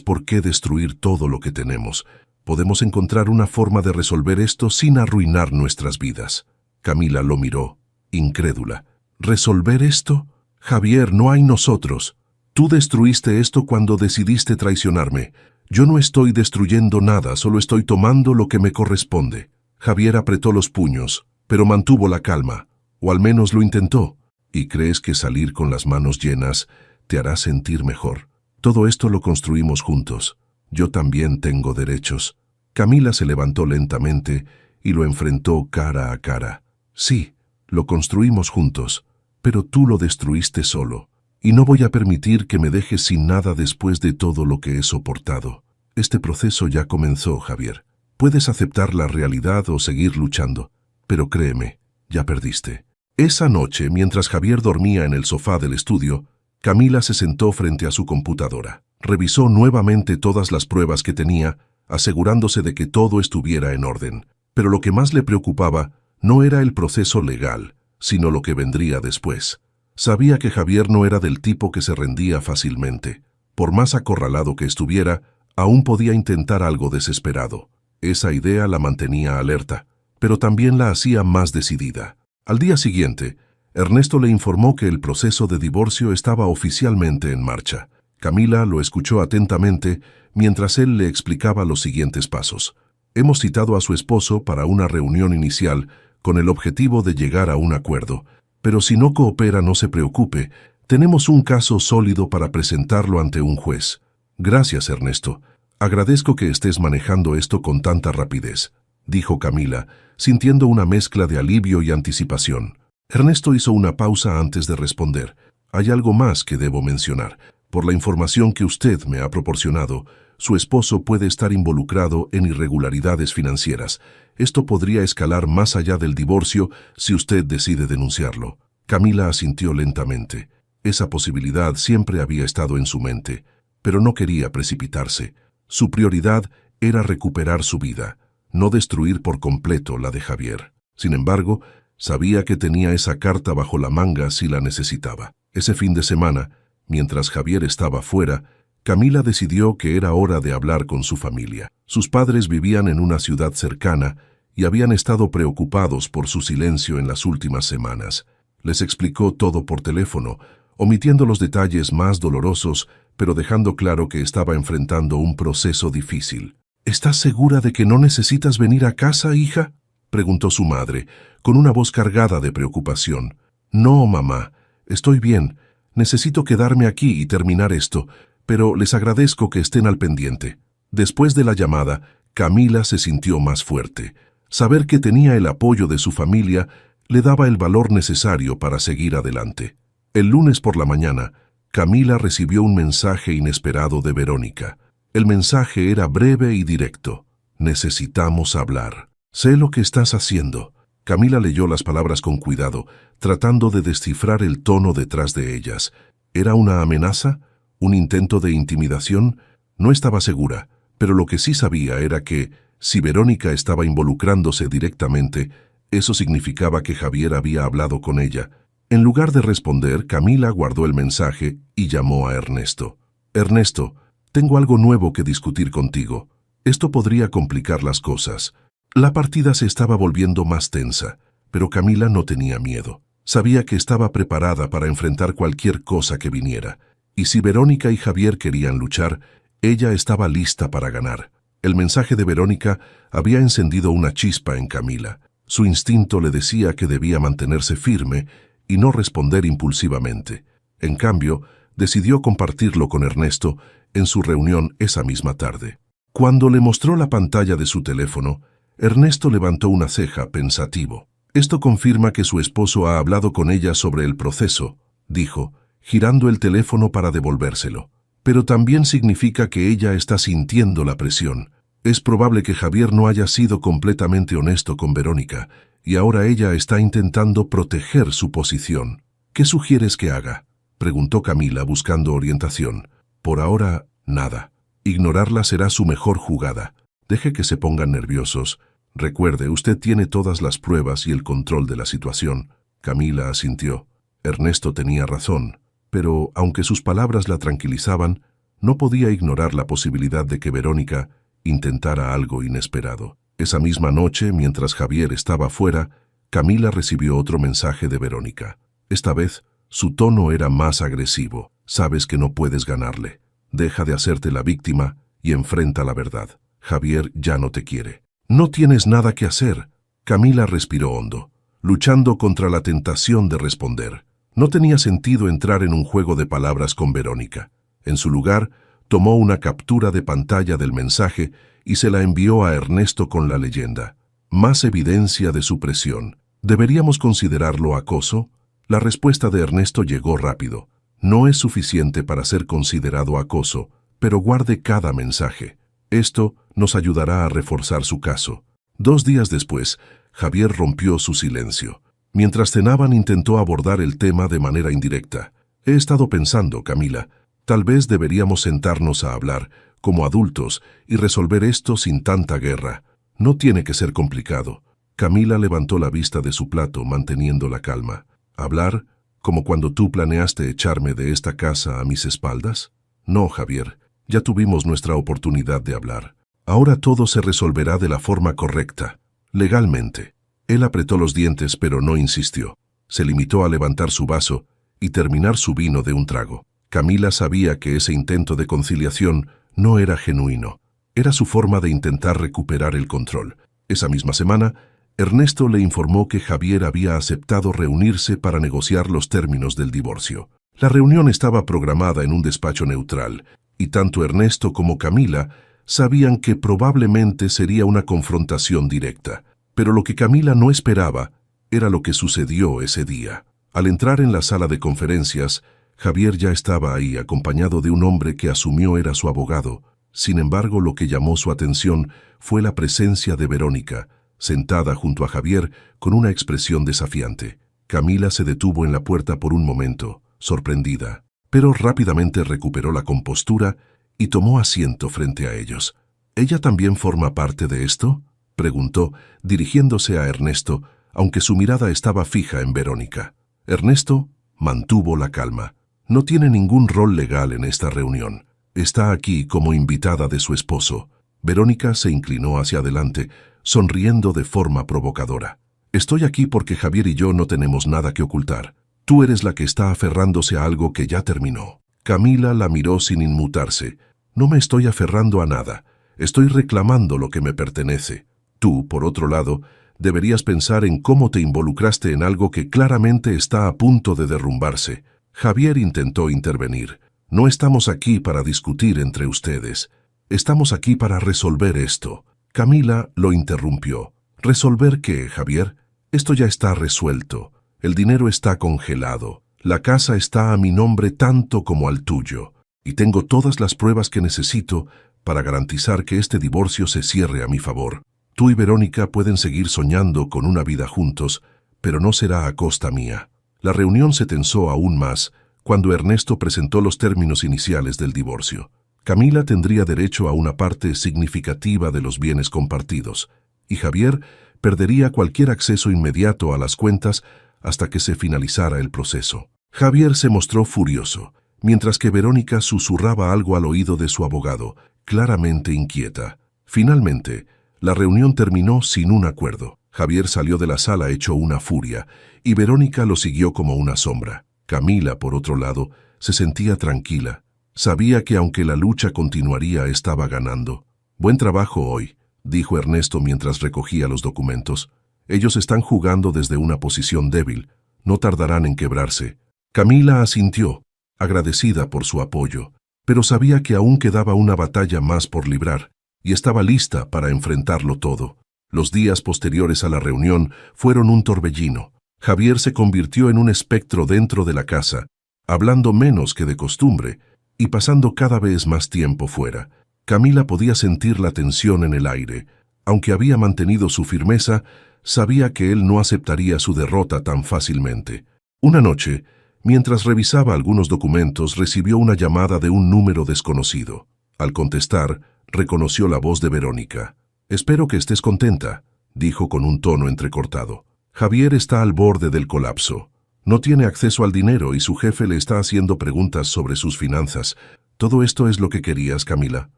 por qué destruir todo lo que tenemos. Podemos encontrar una forma de resolver esto sin arruinar nuestras vidas. Camila lo miró, incrédula. ¿Resolver esto? Javier, no hay nosotros. Tú destruiste esto cuando decidiste traicionarme. Yo no estoy destruyendo nada, solo estoy tomando lo que me corresponde. Javier apretó los puños, pero mantuvo la calma, o al menos lo intentó. ¿Y crees que salir con las manos llenas te hará sentir mejor? Todo esto lo construimos juntos. Yo también tengo derechos. Camila se levantó lentamente y lo enfrentó cara a cara. Sí, lo construimos juntos, pero tú lo destruiste solo. Y no voy a permitir que me dejes sin nada después de todo lo que he soportado. Este proceso ya comenzó, Javier. Puedes aceptar la realidad o seguir luchando, pero créeme, ya perdiste. Esa noche, mientras Javier dormía en el sofá del estudio, Camila se sentó frente a su computadora. Revisó nuevamente todas las pruebas que tenía, asegurándose de que todo estuviera en orden. Pero lo que más le preocupaba no era el proceso legal, sino lo que vendría después. Sabía que Javier no era del tipo que se rendía fácilmente. Por más acorralado que estuviera, aún podía intentar algo desesperado. Esa idea la mantenía alerta, pero también la hacía más decidida. Al día siguiente, Ernesto le informó que el proceso de divorcio estaba oficialmente en marcha. Camila lo escuchó atentamente mientras él le explicaba los siguientes pasos. Hemos citado a su esposo para una reunión inicial con el objetivo de llegar a un acuerdo. Pero si no coopera, no se preocupe, tenemos un caso sólido para presentarlo ante un juez. Gracias, Ernesto. Agradezco que estés manejando esto con tanta rapidez, dijo Camila, sintiendo una mezcla de alivio y anticipación. Ernesto hizo una pausa antes de responder. Hay algo más que debo mencionar. Por la información que usted me ha proporcionado, su esposo puede estar involucrado en irregularidades financieras. Esto podría escalar más allá del divorcio si usted decide denunciarlo. Camila asintió lentamente. Esa posibilidad siempre había estado en su mente, pero no quería precipitarse. Su prioridad era recuperar su vida, no destruir por completo la de Javier. Sin embargo, sabía que tenía esa carta bajo la manga si la necesitaba. Ese fin de semana, mientras Javier estaba fuera, Camila decidió que era hora de hablar con su familia. Sus padres vivían en una ciudad cercana y habían estado preocupados por su silencio en las últimas semanas. Les explicó todo por teléfono, omitiendo los detalles más dolorosos, pero dejando claro que estaba enfrentando un proceso difícil. ¿Estás segura de que no necesitas venir a casa, hija?, preguntó su madre, con una voz cargada de preocupación. No, mamá, estoy bien. Necesito quedarme aquí y terminar esto, pero les agradezco que estén al pendiente. Después de la llamada, Camila se sintió más fuerte. Saber que tenía el apoyo de su familia le daba el valor necesario para seguir adelante. El lunes por la mañana, Camila recibió un mensaje inesperado de Verónica. El mensaje era breve y directo. Necesitamos hablar. Sé lo que estás haciendo. Camila leyó las palabras con cuidado, tratando de descifrar el tono detrás de ellas. ¿Era una amenaza? ¿Un intento de intimidación? No estaba segura, pero lo que sí sabía era que, si Verónica estaba involucrándose directamente, eso significaba que Javier había hablado con ella. En lugar de responder, Camila guardó el mensaje y llamó a Ernesto. Ernesto, tengo algo nuevo que discutir contigo. Esto podría complicar las cosas. La partida se estaba volviendo más tensa, pero Camila no tenía miedo. Sabía que estaba preparada para enfrentar cualquier cosa que viniera. Y si Verónica y Javier querían luchar, ella estaba lista para ganar. El mensaje de Verónica había encendido una chispa en Camila. Su instinto le decía que debía mantenerse firme y no responder impulsivamente. En cambio, decidió compartirlo con Ernesto en su reunión esa misma tarde. Cuando le mostró la pantalla de su teléfono, Ernesto levantó una ceja pensativo. Esto confirma que su esposo ha hablado con ella sobre el proceso, dijo, girando el teléfono para devolvérselo. Pero también significa que ella está sintiendo la presión. Es probable que Javier no haya sido completamente honesto con Verónica, y ahora ella está intentando proteger su posición. ¿Qué sugieres que haga?, preguntó Camila buscando orientación. Por ahora, nada. Ignorarla será su mejor jugada. Deje que se pongan nerviosos. Recuerde, usted tiene todas las pruebas y el control de la situación. Camila asintió. Ernesto tenía razón, pero aunque sus palabras la tranquilizaban, no podía ignorar la posibilidad de que Verónica intentara algo inesperado. Esa misma noche, mientras Javier estaba fuera, Camila recibió otro mensaje de Verónica. Esta vez, su tono era más agresivo. Sabes que no puedes ganarle. Deja de hacerte la víctima y enfrenta la verdad. Javier ya no te quiere. No tienes nada que hacer. Camila respiró hondo, luchando contra la tentación de responder. No tenía sentido entrar en un juego de palabras con Verónica. En su lugar, tomó una captura de pantalla del mensaje y se la envió a Ernesto con la leyenda. Más evidencia de su presión. ¿Deberíamos considerarlo acoso? La respuesta de Ernesto llegó rápido. No es suficiente para ser considerado acoso, pero guarde cada mensaje. Esto nos ayudará a reforzar su caso. 2 días después, Javier rompió su silencio. Mientras cenaban intentó abordar el tema de manera indirecta. He estado pensando, Camila, tal vez deberíamos sentarnos a hablar, como adultos, y resolver esto sin tanta guerra. No tiene que ser complicado. Camila levantó la vista de su plato, manteniendo la calma. ¿Hablar? ¿Como cuando tú planeaste echarme de esta casa a mis espaldas? No, Javier, ya tuvimos nuestra oportunidad de hablar. Ahora todo se resolverá de la forma correcta, legalmente. Él apretó los dientes pero no insistió. Se limitó a levantar su vaso y terminar su vino de un trago. Camila sabía que ese intento de conciliación no era genuino. Era su forma de intentar recuperar el control. Esa misma semana, Ernesto le informó que Javier había aceptado reunirse para negociar los términos del divorcio. La reunión estaba programada en un despacho neutral, y tanto Ernesto como Camila sabían que probablemente sería una confrontación directa. Pero lo que Camila no esperaba era lo que sucedió ese día. Al entrar en la sala de conferencias, Javier ya estaba ahí, acompañado de un hombre que asumió era su abogado. Sin embargo, lo que llamó su atención fue la presencia de Verónica, sentada junto a Javier con una expresión desafiante. Camila se detuvo en la puerta por un momento, sorprendida, pero rápidamente recuperó la compostura y tomó asiento frente a ellos. ¿Ella también forma parte de esto?, preguntó, dirigiéndose a Ernesto, aunque su mirada estaba fija en Verónica. Ernesto mantuvo la calma. No tiene ningún rol legal en esta reunión. Está aquí como invitada de su esposo. Verónica se inclinó hacia adelante, sonriendo de forma provocadora. Estoy aquí porque Javier y yo no tenemos nada que ocultar. Tú eres la que está aferrándose a algo que ya terminó. Camila la miró sin inmutarse. No me estoy aferrando a nada. Estoy reclamando lo que me pertenece. Tú, por otro lado, deberías pensar en cómo te involucraste en algo que claramente está a punto de derrumbarse. Javier intentó intervenir. No estamos aquí para discutir entre ustedes. Estamos aquí para resolver esto. Camila lo interrumpió. ¿Resolver qué, Javier? Esto ya está resuelto. El dinero está congelado. La casa está a mi nombre tanto como al tuyo. Y tengo todas las pruebas que necesito para garantizar que este divorcio se cierre a mi favor. Tú y Verónica pueden seguir soñando con una vida juntos, pero no será a costa mía. La reunión se tensó aún más cuando Ernesto presentó los términos iniciales del divorcio. Camila tendría derecho a una parte significativa de los bienes compartidos, y Javier perdería cualquier acceso inmediato a las cuentas hasta que se finalizara el proceso. Javier se mostró furioso, mientras que Verónica susurraba algo al oído de su abogado, claramente inquieta. Finalmente, la reunión terminó sin un acuerdo. Javier salió de la sala hecho una furia, y Verónica lo siguió como una sombra. Camila, por otro lado, se sentía tranquila. Sabía que aunque la lucha continuaría, estaba ganando. Buen trabajo hoy, dijo Ernesto mientras recogía los documentos. Ellos están jugando desde una posición débil. No tardarán en quebrarse. Camila asintió, agradecida por su apoyo, pero sabía que aún quedaba una batalla más por librar, y estaba lista para enfrentarlo todo. Los días posteriores a la reunión fueron un torbellino. Javier se convirtió en un espectro dentro de la casa, hablando menos que de costumbre y pasando cada vez más tiempo fuera. Camila podía sentir la tensión en el aire. Aunque había mantenido su firmeza, sabía que él no aceptaría su derrota tan fácilmente. Una noche, mientras revisaba algunos documentos, recibió una llamada de un número desconocido. Al contestar, reconoció la voz de Verónica. «Espero que estés contenta», dijo con un tono entrecortado. «Javier está al borde del colapso. No tiene acceso al dinero y su jefe le está haciendo preguntas sobre sus finanzas. ¿Todo esto es lo que querías, Camila?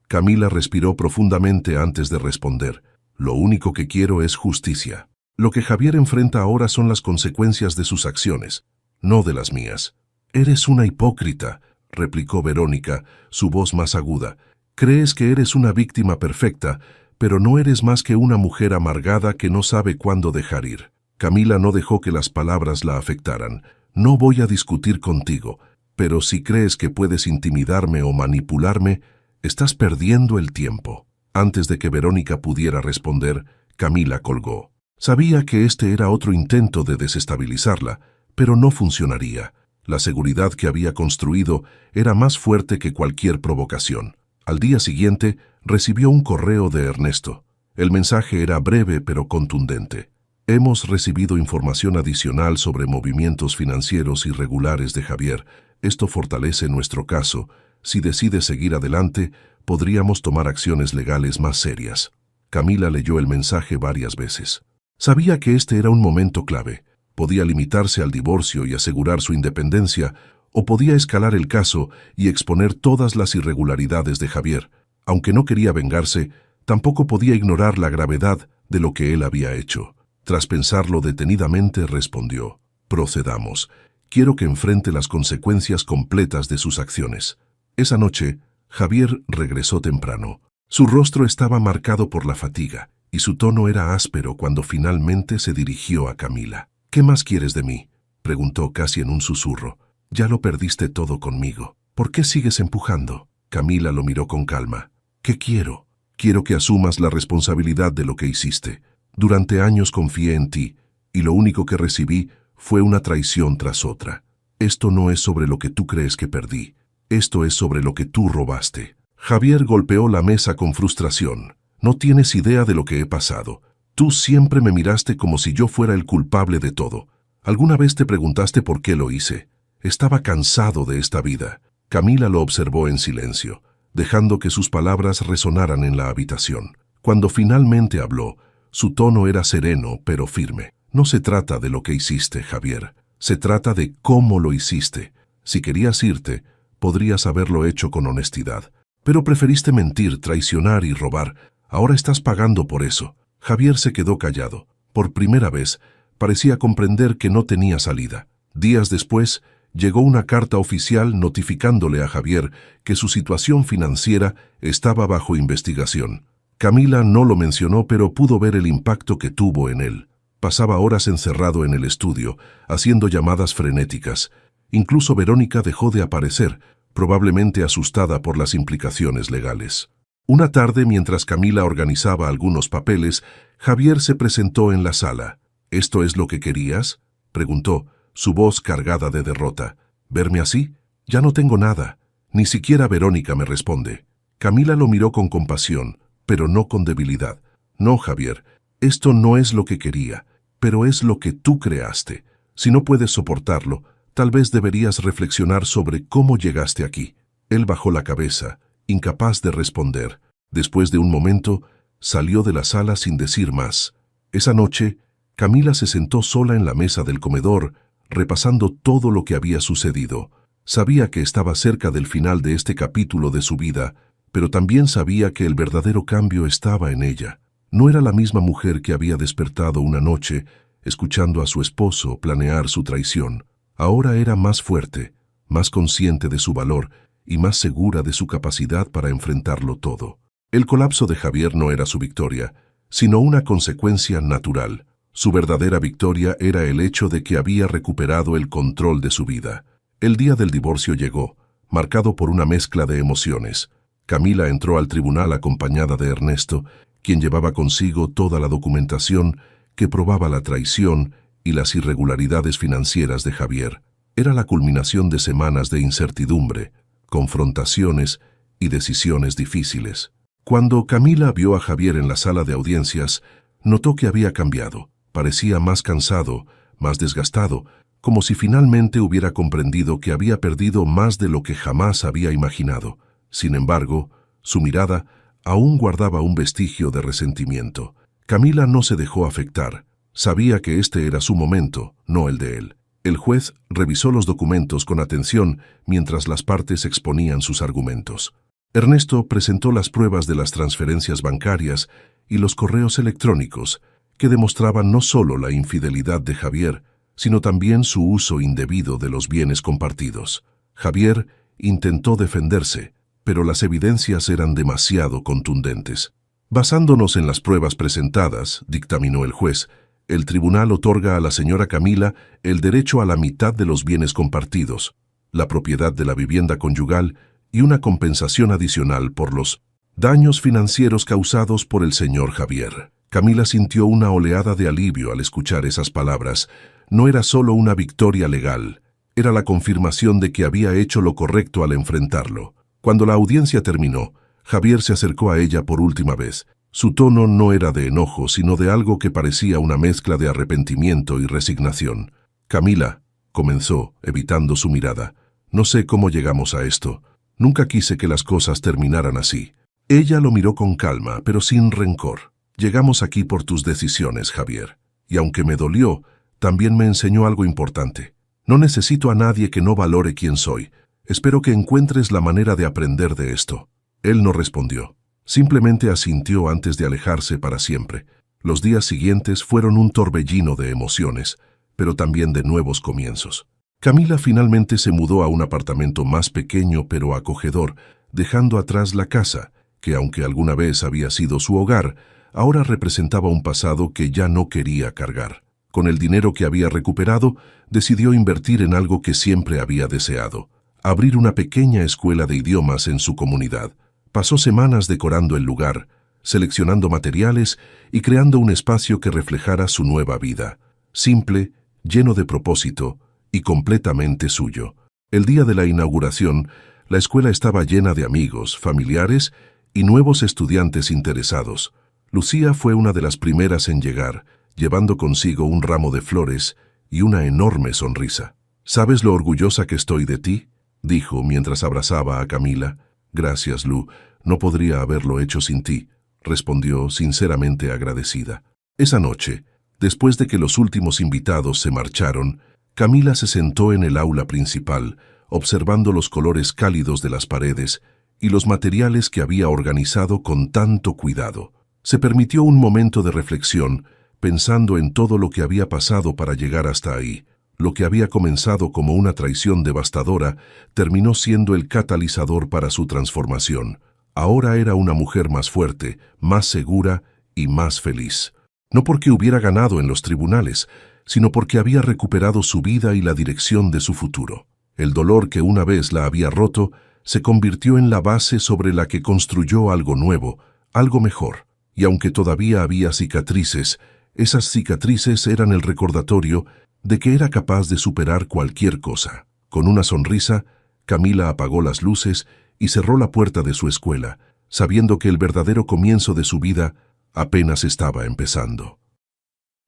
Camila respiró profundamente antes de responder. Lo único que quiero es justicia. Lo que Javier enfrenta ahora son las consecuencias de sus acciones, no de las mías. Eres una hipócrita, replicó Verónica, su voz más aguda. Crees que eres una víctima perfecta, pero no eres más que una mujer amargada que no sabe cuándo dejar ir. Camila no dejó que las palabras la afectaran. No voy a discutir contigo, pero si crees que puedes intimidarme o manipularme, estás perdiendo el tiempo. Antes de que Verónica pudiera responder, Camila colgó. Sabía que este era otro intento de desestabilizarla, pero no funcionaría. La seguridad que había construido era más fuerte que cualquier provocación. Al día siguiente, recibió un correo de Ernesto. El mensaje era breve pero contundente. Hemos recibido información adicional sobre movimientos financieros irregulares de Javier. Esto fortalece nuestro caso. Si decide seguir adelante, podríamos tomar acciones legales más serias. Camila leyó el mensaje varias veces. Sabía que este era un momento clave. Podía limitarse al divorcio y asegurar su independencia, o podía escalar el caso y exponer todas las irregularidades de Javier. Aunque no quería vengarse, tampoco podía ignorar la gravedad de lo que él había hecho. Tras pensarlo detenidamente, respondió: procedamos. Quiero que enfrente las consecuencias completas de sus acciones. Esa noche, Javier regresó temprano. Su rostro estaba marcado por la fatiga, y su tono era áspero cuando finalmente se dirigió a Camila. «¿Qué más quieres de mí?», preguntó casi en un susurro. «Ya lo perdiste todo conmigo. ¿Por qué sigues empujando?». Camila lo miró con calma. «¿Qué quiero? Quiero que asumas la responsabilidad de lo que hiciste. Durante años confié en ti, y lo único que recibí fue una traición tras otra. Esto no es sobre lo que tú crees que perdí. Esto es sobre lo que tú robaste». Javier golpeó la mesa con frustración. «No tienes idea de lo que he pasado. Tú siempre me miraste como si yo fuera el culpable de todo. ¿Alguna vez te preguntaste por qué lo hice? Estaba cansado de esta vida». Camila lo observó en silencio, dejando que sus palabras resonaran en la habitación. Cuando finalmente habló, su tono era sereno pero firme. «No se trata de lo que hiciste, Javier. Se trata de cómo lo hiciste. Si querías irte, podrías haberlo hecho con honestidad. Pero preferiste mentir, traicionar y robar. Ahora estás pagando por eso». Javier se quedó callado. Por primera vez, parecía comprender que no tenía salida. Días después, llegó una carta oficial notificándole a Javier que su situación financiera estaba bajo investigación. Camila no lo mencionó, pero pudo ver el impacto que tuvo en él. Pasaba horas encerrado en el estudio, haciendo llamadas frenéticas. Incluso Verónica dejó de aparecer, probablemente asustada por las implicaciones legales. Una tarde, mientras Camila organizaba algunos papeles, Javier se presentó en la sala. «¿Esto es lo que querías?», preguntó, su voz cargada de derrota. «¿Verme así? Ya no tengo nada. Ni siquiera Verónica me responde». Camila lo miró con compasión, pero no con debilidad. «No, Javier, esto no es lo que quería, pero es lo que tú creaste. Si no puedes soportarlo, tal vez deberías reflexionar sobre cómo llegaste aquí». Él bajó la cabeza, incapaz de responder. Después de un momento, salió de la sala sin decir más. Esa noche, Camila se sentó sola en la mesa del comedor, repasando todo lo que había sucedido. Sabía que estaba cerca del final de este capítulo de su vida, pero también sabía que el verdadero cambio estaba en ella. No era la misma mujer que había despertado una noche, escuchando a su esposo planear su traición. Ahora era más fuerte, más consciente de su valor y más segura de su capacidad para enfrentarlo todo. El colapso de Javier no era su victoria, sino una consecuencia natural. Su verdadera victoria era el hecho de que había recuperado el control de su vida. El día del divorcio llegó, marcado por una mezcla de emociones. Camila entró al tribunal acompañada de Ernesto, quien llevaba consigo toda la documentación que probaba la traición y las irregularidades financieras de Javier. Era la culminación de semanas de incertidumbre, confrontaciones y decisiones difíciles. Cuando Camila vio a Javier en la sala de audiencias, notó que había cambiado. Parecía más cansado, más desgastado, como si finalmente hubiera comprendido que había perdido más de lo que jamás había imaginado. Sin embargo, su mirada aún guardaba un vestigio de resentimiento. Camila no se dejó afectar. Sabía que este era su momento, no el de él. El juez revisó los documentos con atención mientras las partes exponían sus argumentos. Ernesto presentó las pruebas de las transferencias bancarias y los correos electrónicos, que demostraban no solo la infidelidad de Javier, sino también su uso indebido de los bienes compartidos. Javier intentó defenderse, pero las evidencias eran demasiado contundentes. Basándonos en las pruebas presentadas, dictaminó el juez, el tribunal otorga a la señora Camila el derecho a la mitad de los bienes compartidos, la propiedad de la vivienda conyugal y una compensación adicional por los daños financieros causados por el señor Javier. Camila sintió una oleada de alivio al escuchar esas palabras. No era solo una victoria legal, era la confirmación de que había hecho lo correcto al enfrentarlo. Cuando la audiencia terminó, Javier se acercó a ella por última vez. Su tono no era de enojo, sino de algo que parecía una mezcla de arrepentimiento y resignación. «Camila», comenzó, evitando su mirada, «no sé cómo llegamos a esto. Nunca quise que las cosas terminaran así». Ella lo miró con calma, pero sin rencor. «Llegamos aquí por tus decisiones, Javier. Y aunque me dolió, también me enseñó algo importante. No necesito a nadie que no valore quién soy. Espero que encuentres la manera de aprender de esto». Él no respondió. Simplemente asintió antes de alejarse para siempre. Los días siguientes fueron un torbellino de emociones, pero también de nuevos comienzos. Camila finalmente se mudó a un apartamento más pequeño pero acogedor, dejando atrás la casa, que aunque alguna vez había sido su hogar, ahora representaba un pasado que ya no quería cargar. Con el dinero que había recuperado, decidió invertir en algo que siempre había deseado: abrir una pequeña escuela de idiomas en su comunidad. Pasó semanas decorando el lugar, seleccionando materiales y creando un espacio que reflejara su nueva vida, simple, lleno de propósito y completamente suyo. El día de la inauguración, la escuela estaba llena de amigos, familiares y nuevos estudiantes interesados. Lucía fue una de las primeras en llegar, llevando consigo un ramo de flores y una enorme sonrisa. «¿Sabes lo orgullosa que estoy de ti?», dijo mientras abrazaba a Camila. «Gracias, Lu. No podría haberlo hecho sin ti», respondió sinceramente agradecida. Esa noche, después de que los últimos invitados se marcharon, Camila se sentó en el aula principal, observando los colores cálidos de las paredes y los materiales que había organizado con tanto cuidado. Se permitió un momento de reflexión, pensando en todo lo que había pasado para llegar hasta ahí. Lo que había comenzado como una traición devastadora terminó siendo el catalizador para su transformación. Ahora era una mujer más fuerte, más segura y más feliz. No porque hubiera ganado en los tribunales, sino porque había recuperado su vida y la dirección de su futuro. El dolor que una vez la había roto se convirtió en la base sobre la que construyó algo nuevo, algo mejor. Y aunque todavía había cicatrices, esas cicatrices eran el recordatorio de que era capaz de superar cualquier cosa. Con una sonrisa, Camila apagó las luces y cerró la puerta de su escuela, sabiendo que el verdadero comienzo de su vida apenas estaba empezando.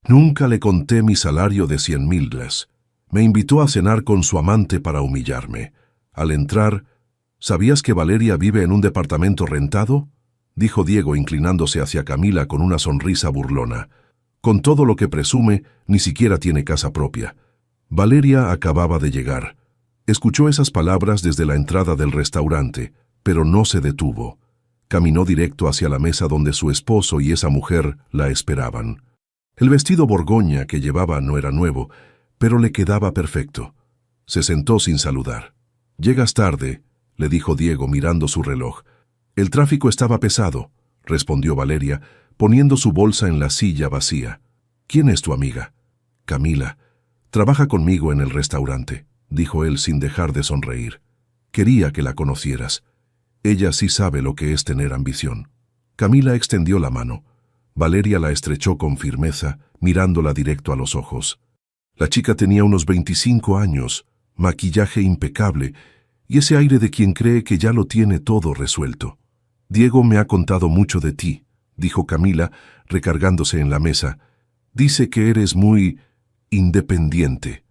«Nunca le conté mi salario de 100,000 las. Me invitó a cenar con su amante para humillarme. Al entrar, ¿sabías que Valeria vive en un departamento rentado?», dijo Diego inclinándose hacia Camila con una sonrisa burlona. «Con todo lo que presume, ni siquiera tiene casa propia». Valeria acababa de llegar. Escuchó esas palabras desde la entrada del restaurante, pero no se detuvo. Caminó directo hacia la mesa donde su esposo y esa mujer la esperaban. El vestido borgoña que llevaba no era nuevo, pero le quedaba perfecto. Se sentó sin saludar. «Llegas tarde», le dijo Diego mirando su reloj. «El tráfico estaba pesado», respondió Valeria, poniendo su bolsa en la silla vacía. «¿Quién es tu amiga?» «Camila. Trabaja conmigo en el restaurante», dijo él sin dejar de sonreír. «Quería que la conocieras. Ella sí sabe lo que es tener ambición». Camila extendió la mano. Valeria la estrechó con firmeza, mirándola directo a los ojos. La chica tenía unos 25 años, maquillaje impecable y ese aire de quien cree que ya lo tiene todo resuelto. «Diego me ha contado mucho de ti», dijo Camila, recargándose en la mesa. «Dice que eres muy independiente».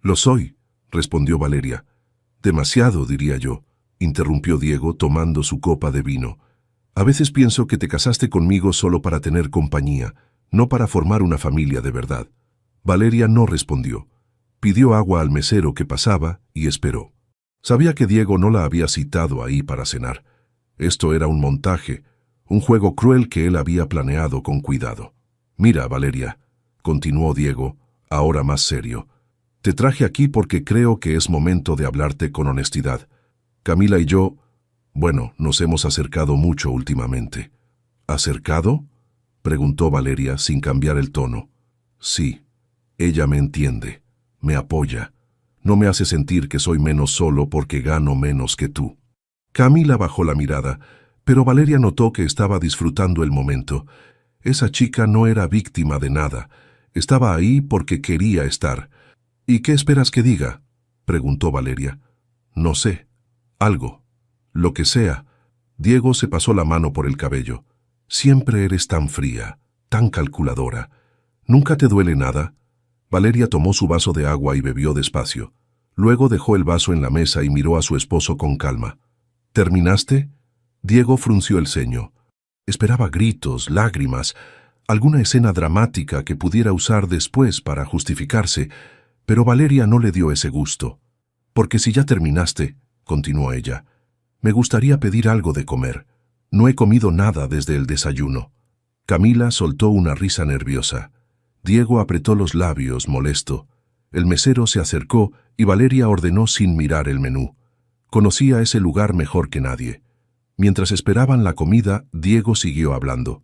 «Lo soy», respondió Valeria. «Demasiado, diría yo», interrumpió Diego tomando su copa de vino. «A veces pienso que te casaste conmigo solo para tener compañía, no para formar una familia de verdad». Valeria no respondió. Pidió agua al mesero que pasaba y esperó. Sabía que Diego no la había citado ahí para cenar. Esto era un montaje, un juego cruel que él había planeado con cuidado. «Mira, Valeria», continuó Diego, ahora más serio, «te traje aquí porque creo que es momento de hablarte con honestidad. Camila y yo, bueno, nos hemos acercado mucho últimamente». «¿Acercado?», preguntó Valeria sin cambiar el tono. «Sí, ella me entiende, me apoya. No me hace sentir que soy menos solo porque gano menos que tú». Camila bajó la mirada, pero Valeria notó que estaba disfrutando el momento. Esa chica no era víctima de nada. Estaba ahí porque quería estar. «¿Y qué esperas que diga?», preguntó Valeria. «No sé. Algo. Lo que sea». Diego se pasó la mano por el cabello. «Siempre eres tan fría, tan calculadora. ¿Nunca te duele nada?». Valeria tomó su vaso de agua y bebió despacio. Luego dejó el vaso en la mesa y miró a su esposo con calma. «¿Terminaste?». Diego frunció el ceño. Esperaba gritos, lágrimas, alguna escena dramática que pudiera usar después para justificarse, pero Valeria no le dio ese gusto. «Porque si ya terminaste», continuó ella, «me gustaría pedir algo de comer. No he comido nada desde el desayuno». Camila soltó una risa nerviosa. Diego apretó los labios, molesto. El mesero se acercó y Valeria ordenó sin mirar el menú. Conocía ese lugar mejor que nadie. Mientras esperaban la comida, Diego siguió hablando.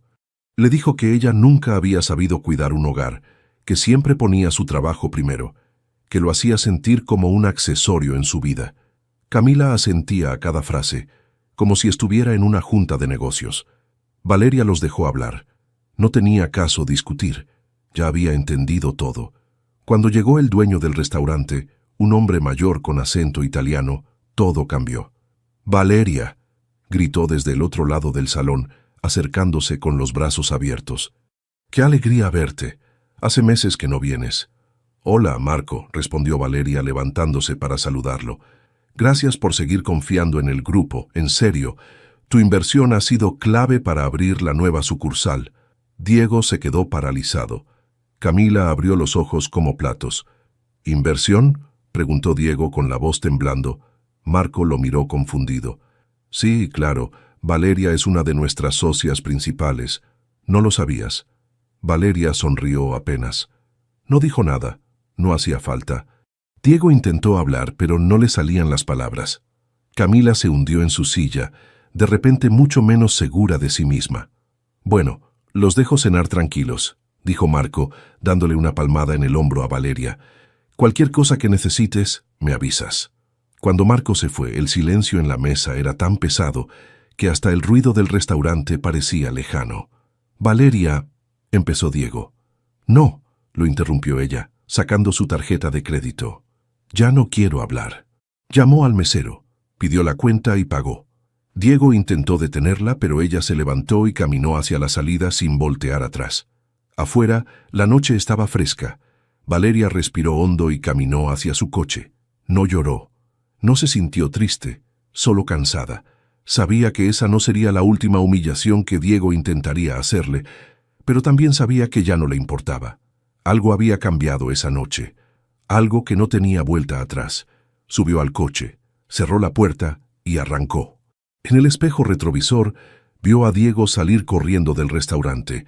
Le dijo que ella nunca había sabido cuidar un hogar, que siempre ponía su trabajo primero, que lo hacía sentir como un accesorio en su vida. Camila asentía a cada frase, como si estuviera en una junta de negocios. Valeria los dejó hablar. No tenía caso discutir. Ya había entendido todo. Cuando llegó el dueño del restaurante, un hombre mayor con acento italiano, todo cambió. «Valeria», gritó desde el otro lado del salón, acercándose con los brazos abiertos. «Qué alegría verte. Hace meses que no vienes». «Hola, Marco», respondió Valeria levantándose para saludarlo. «Gracias por seguir confiando en el grupo, en serio. Tu inversión ha sido clave para abrir la nueva sucursal». Diego se quedó paralizado. Camila abrió los ojos como platos. «¿Inversión?», preguntó Diego con la voz temblando. Marco lo miró confundido. «Sí, claro, Valeria es una de nuestras socias principales. ¿No lo sabías?». Valeria sonrió apenas. No dijo nada. No hacía falta. Diego intentó hablar, pero no le salían las palabras. Camila se hundió en su silla, de repente mucho menos segura de sí misma. «Bueno, los dejo cenar tranquilos», dijo Marco, dándole una palmada en el hombro a Valeria. «Cualquier cosa que necesites, me avisas». Cuando Marco se fue, el silencio en la mesa era tan pesado que hasta el ruido del restaurante parecía lejano. «Valeria», empezó Diego. «No», lo interrumpió ella, sacando su tarjeta de crédito. «Ya no quiero hablar». Llamó al mesero, pidió la cuenta y pagó. Diego intentó detenerla, pero ella se levantó y caminó hacia la salida sin voltear atrás. Afuera, la noche estaba fresca. Valeria respiró hondo y caminó hacia su coche. No lloró. No se sintió triste, solo cansada. Sabía que esa no sería la última humillación que Diego intentaría hacerle, pero también sabía que ya no le importaba. Algo había cambiado esa noche, algo que no tenía vuelta atrás. Subió al coche, cerró la puerta y arrancó. En el espejo retrovisor, vio a Diego salir corriendo del restaurante,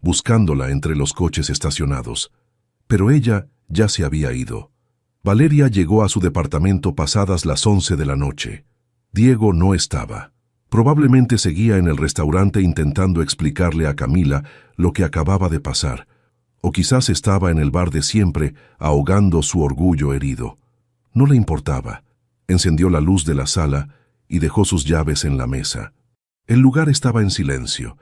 buscándola entre los coches estacionados. Pero ella ya se había ido. Valeria llegó a su departamento pasadas las 11 de la noche. Diego no estaba. Probablemente seguía en el restaurante intentando explicarle a Camila lo que acababa de pasar. O quizás estaba en el bar de siempre, ahogando su orgullo herido. No le importaba. Encendió la luz de la sala y dejó sus llaves en la mesa. El lugar estaba en silencio.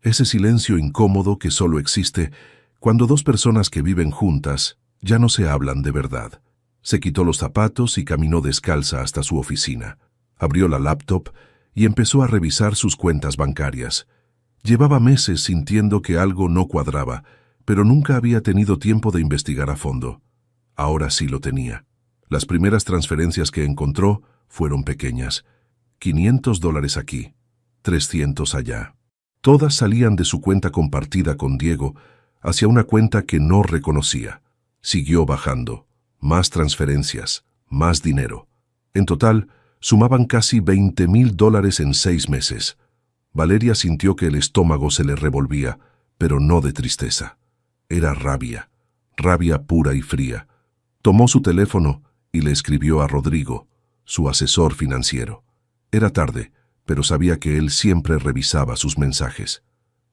Ese silencio incómodo que solo existe cuando dos personas que viven juntas ya no se hablan de verdad. Se quitó los zapatos y caminó descalza hasta su oficina. Abrió la laptop y empezó a revisar sus cuentas bancarias. Llevaba meses sintiendo que algo no cuadraba, pero nunca había tenido tiempo de investigar a fondo. Ahora sí lo tenía. Las primeras transferencias que encontró fueron pequeñas. $500 aquí, 300 allá. Todas salían de su cuenta compartida con Diego hacia una cuenta que no reconocía. Siguió bajando. más transferencias, más dinero. En total, sumaban casi $20,000 en 6 meses. Valeria sintió que el estómago se le revolvía, pero no de tristeza. Era rabia, rabia pura y fría. Tomó su teléfono y le escribió a Rodrigo, su asesor financiero. Era tarde, pero sabía que él siempre revisaba sus mensajes.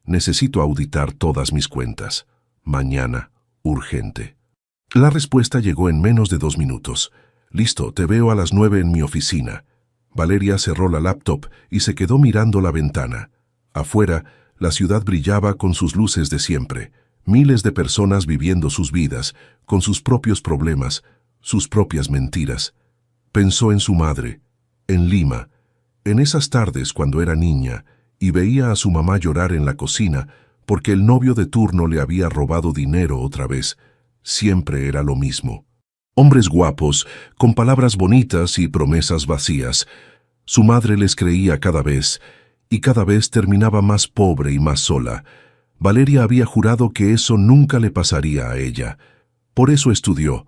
Necesito auditar todas mis cuentas. Mañana, urgente. La respuesta llegó en menos de 2 minutos. Listo, te veo a las 9 en mi oficina. Valeria cerró la laptop y se quedó mirando la ventana. Afuera, la ciudad brillaba con sus luces de siempre. Miles de personas viviendo sus vidas, con sus propios problemas, sus propias mentiras. Pensó en su madre, en Lima, en esas tardes cuando era niña y veía a su mamá llorar en la cocina porque el novio de turno le había robado dinero otra vez. Siempre era lo mismo. Hombres guapos, con palabras bonitas y promesas vacías. Su madre les creía cada vez, y cada vez terminaba más pobre y más sola. Valeria había jurado que eso nunca le pasaría a ella. Por eso estudió,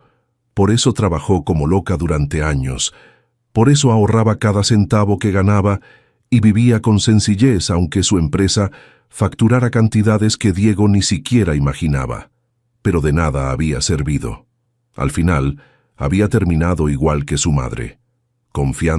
por eso trabajó como loca durante años, por eso ahorraba cada centavo que ganaba y vivía con sencillez aunque su empresa facturara cantidades que Diego ni siquiera imaginaba. Pero de nada había servido. Al final, había terminado igual que su madre, confiando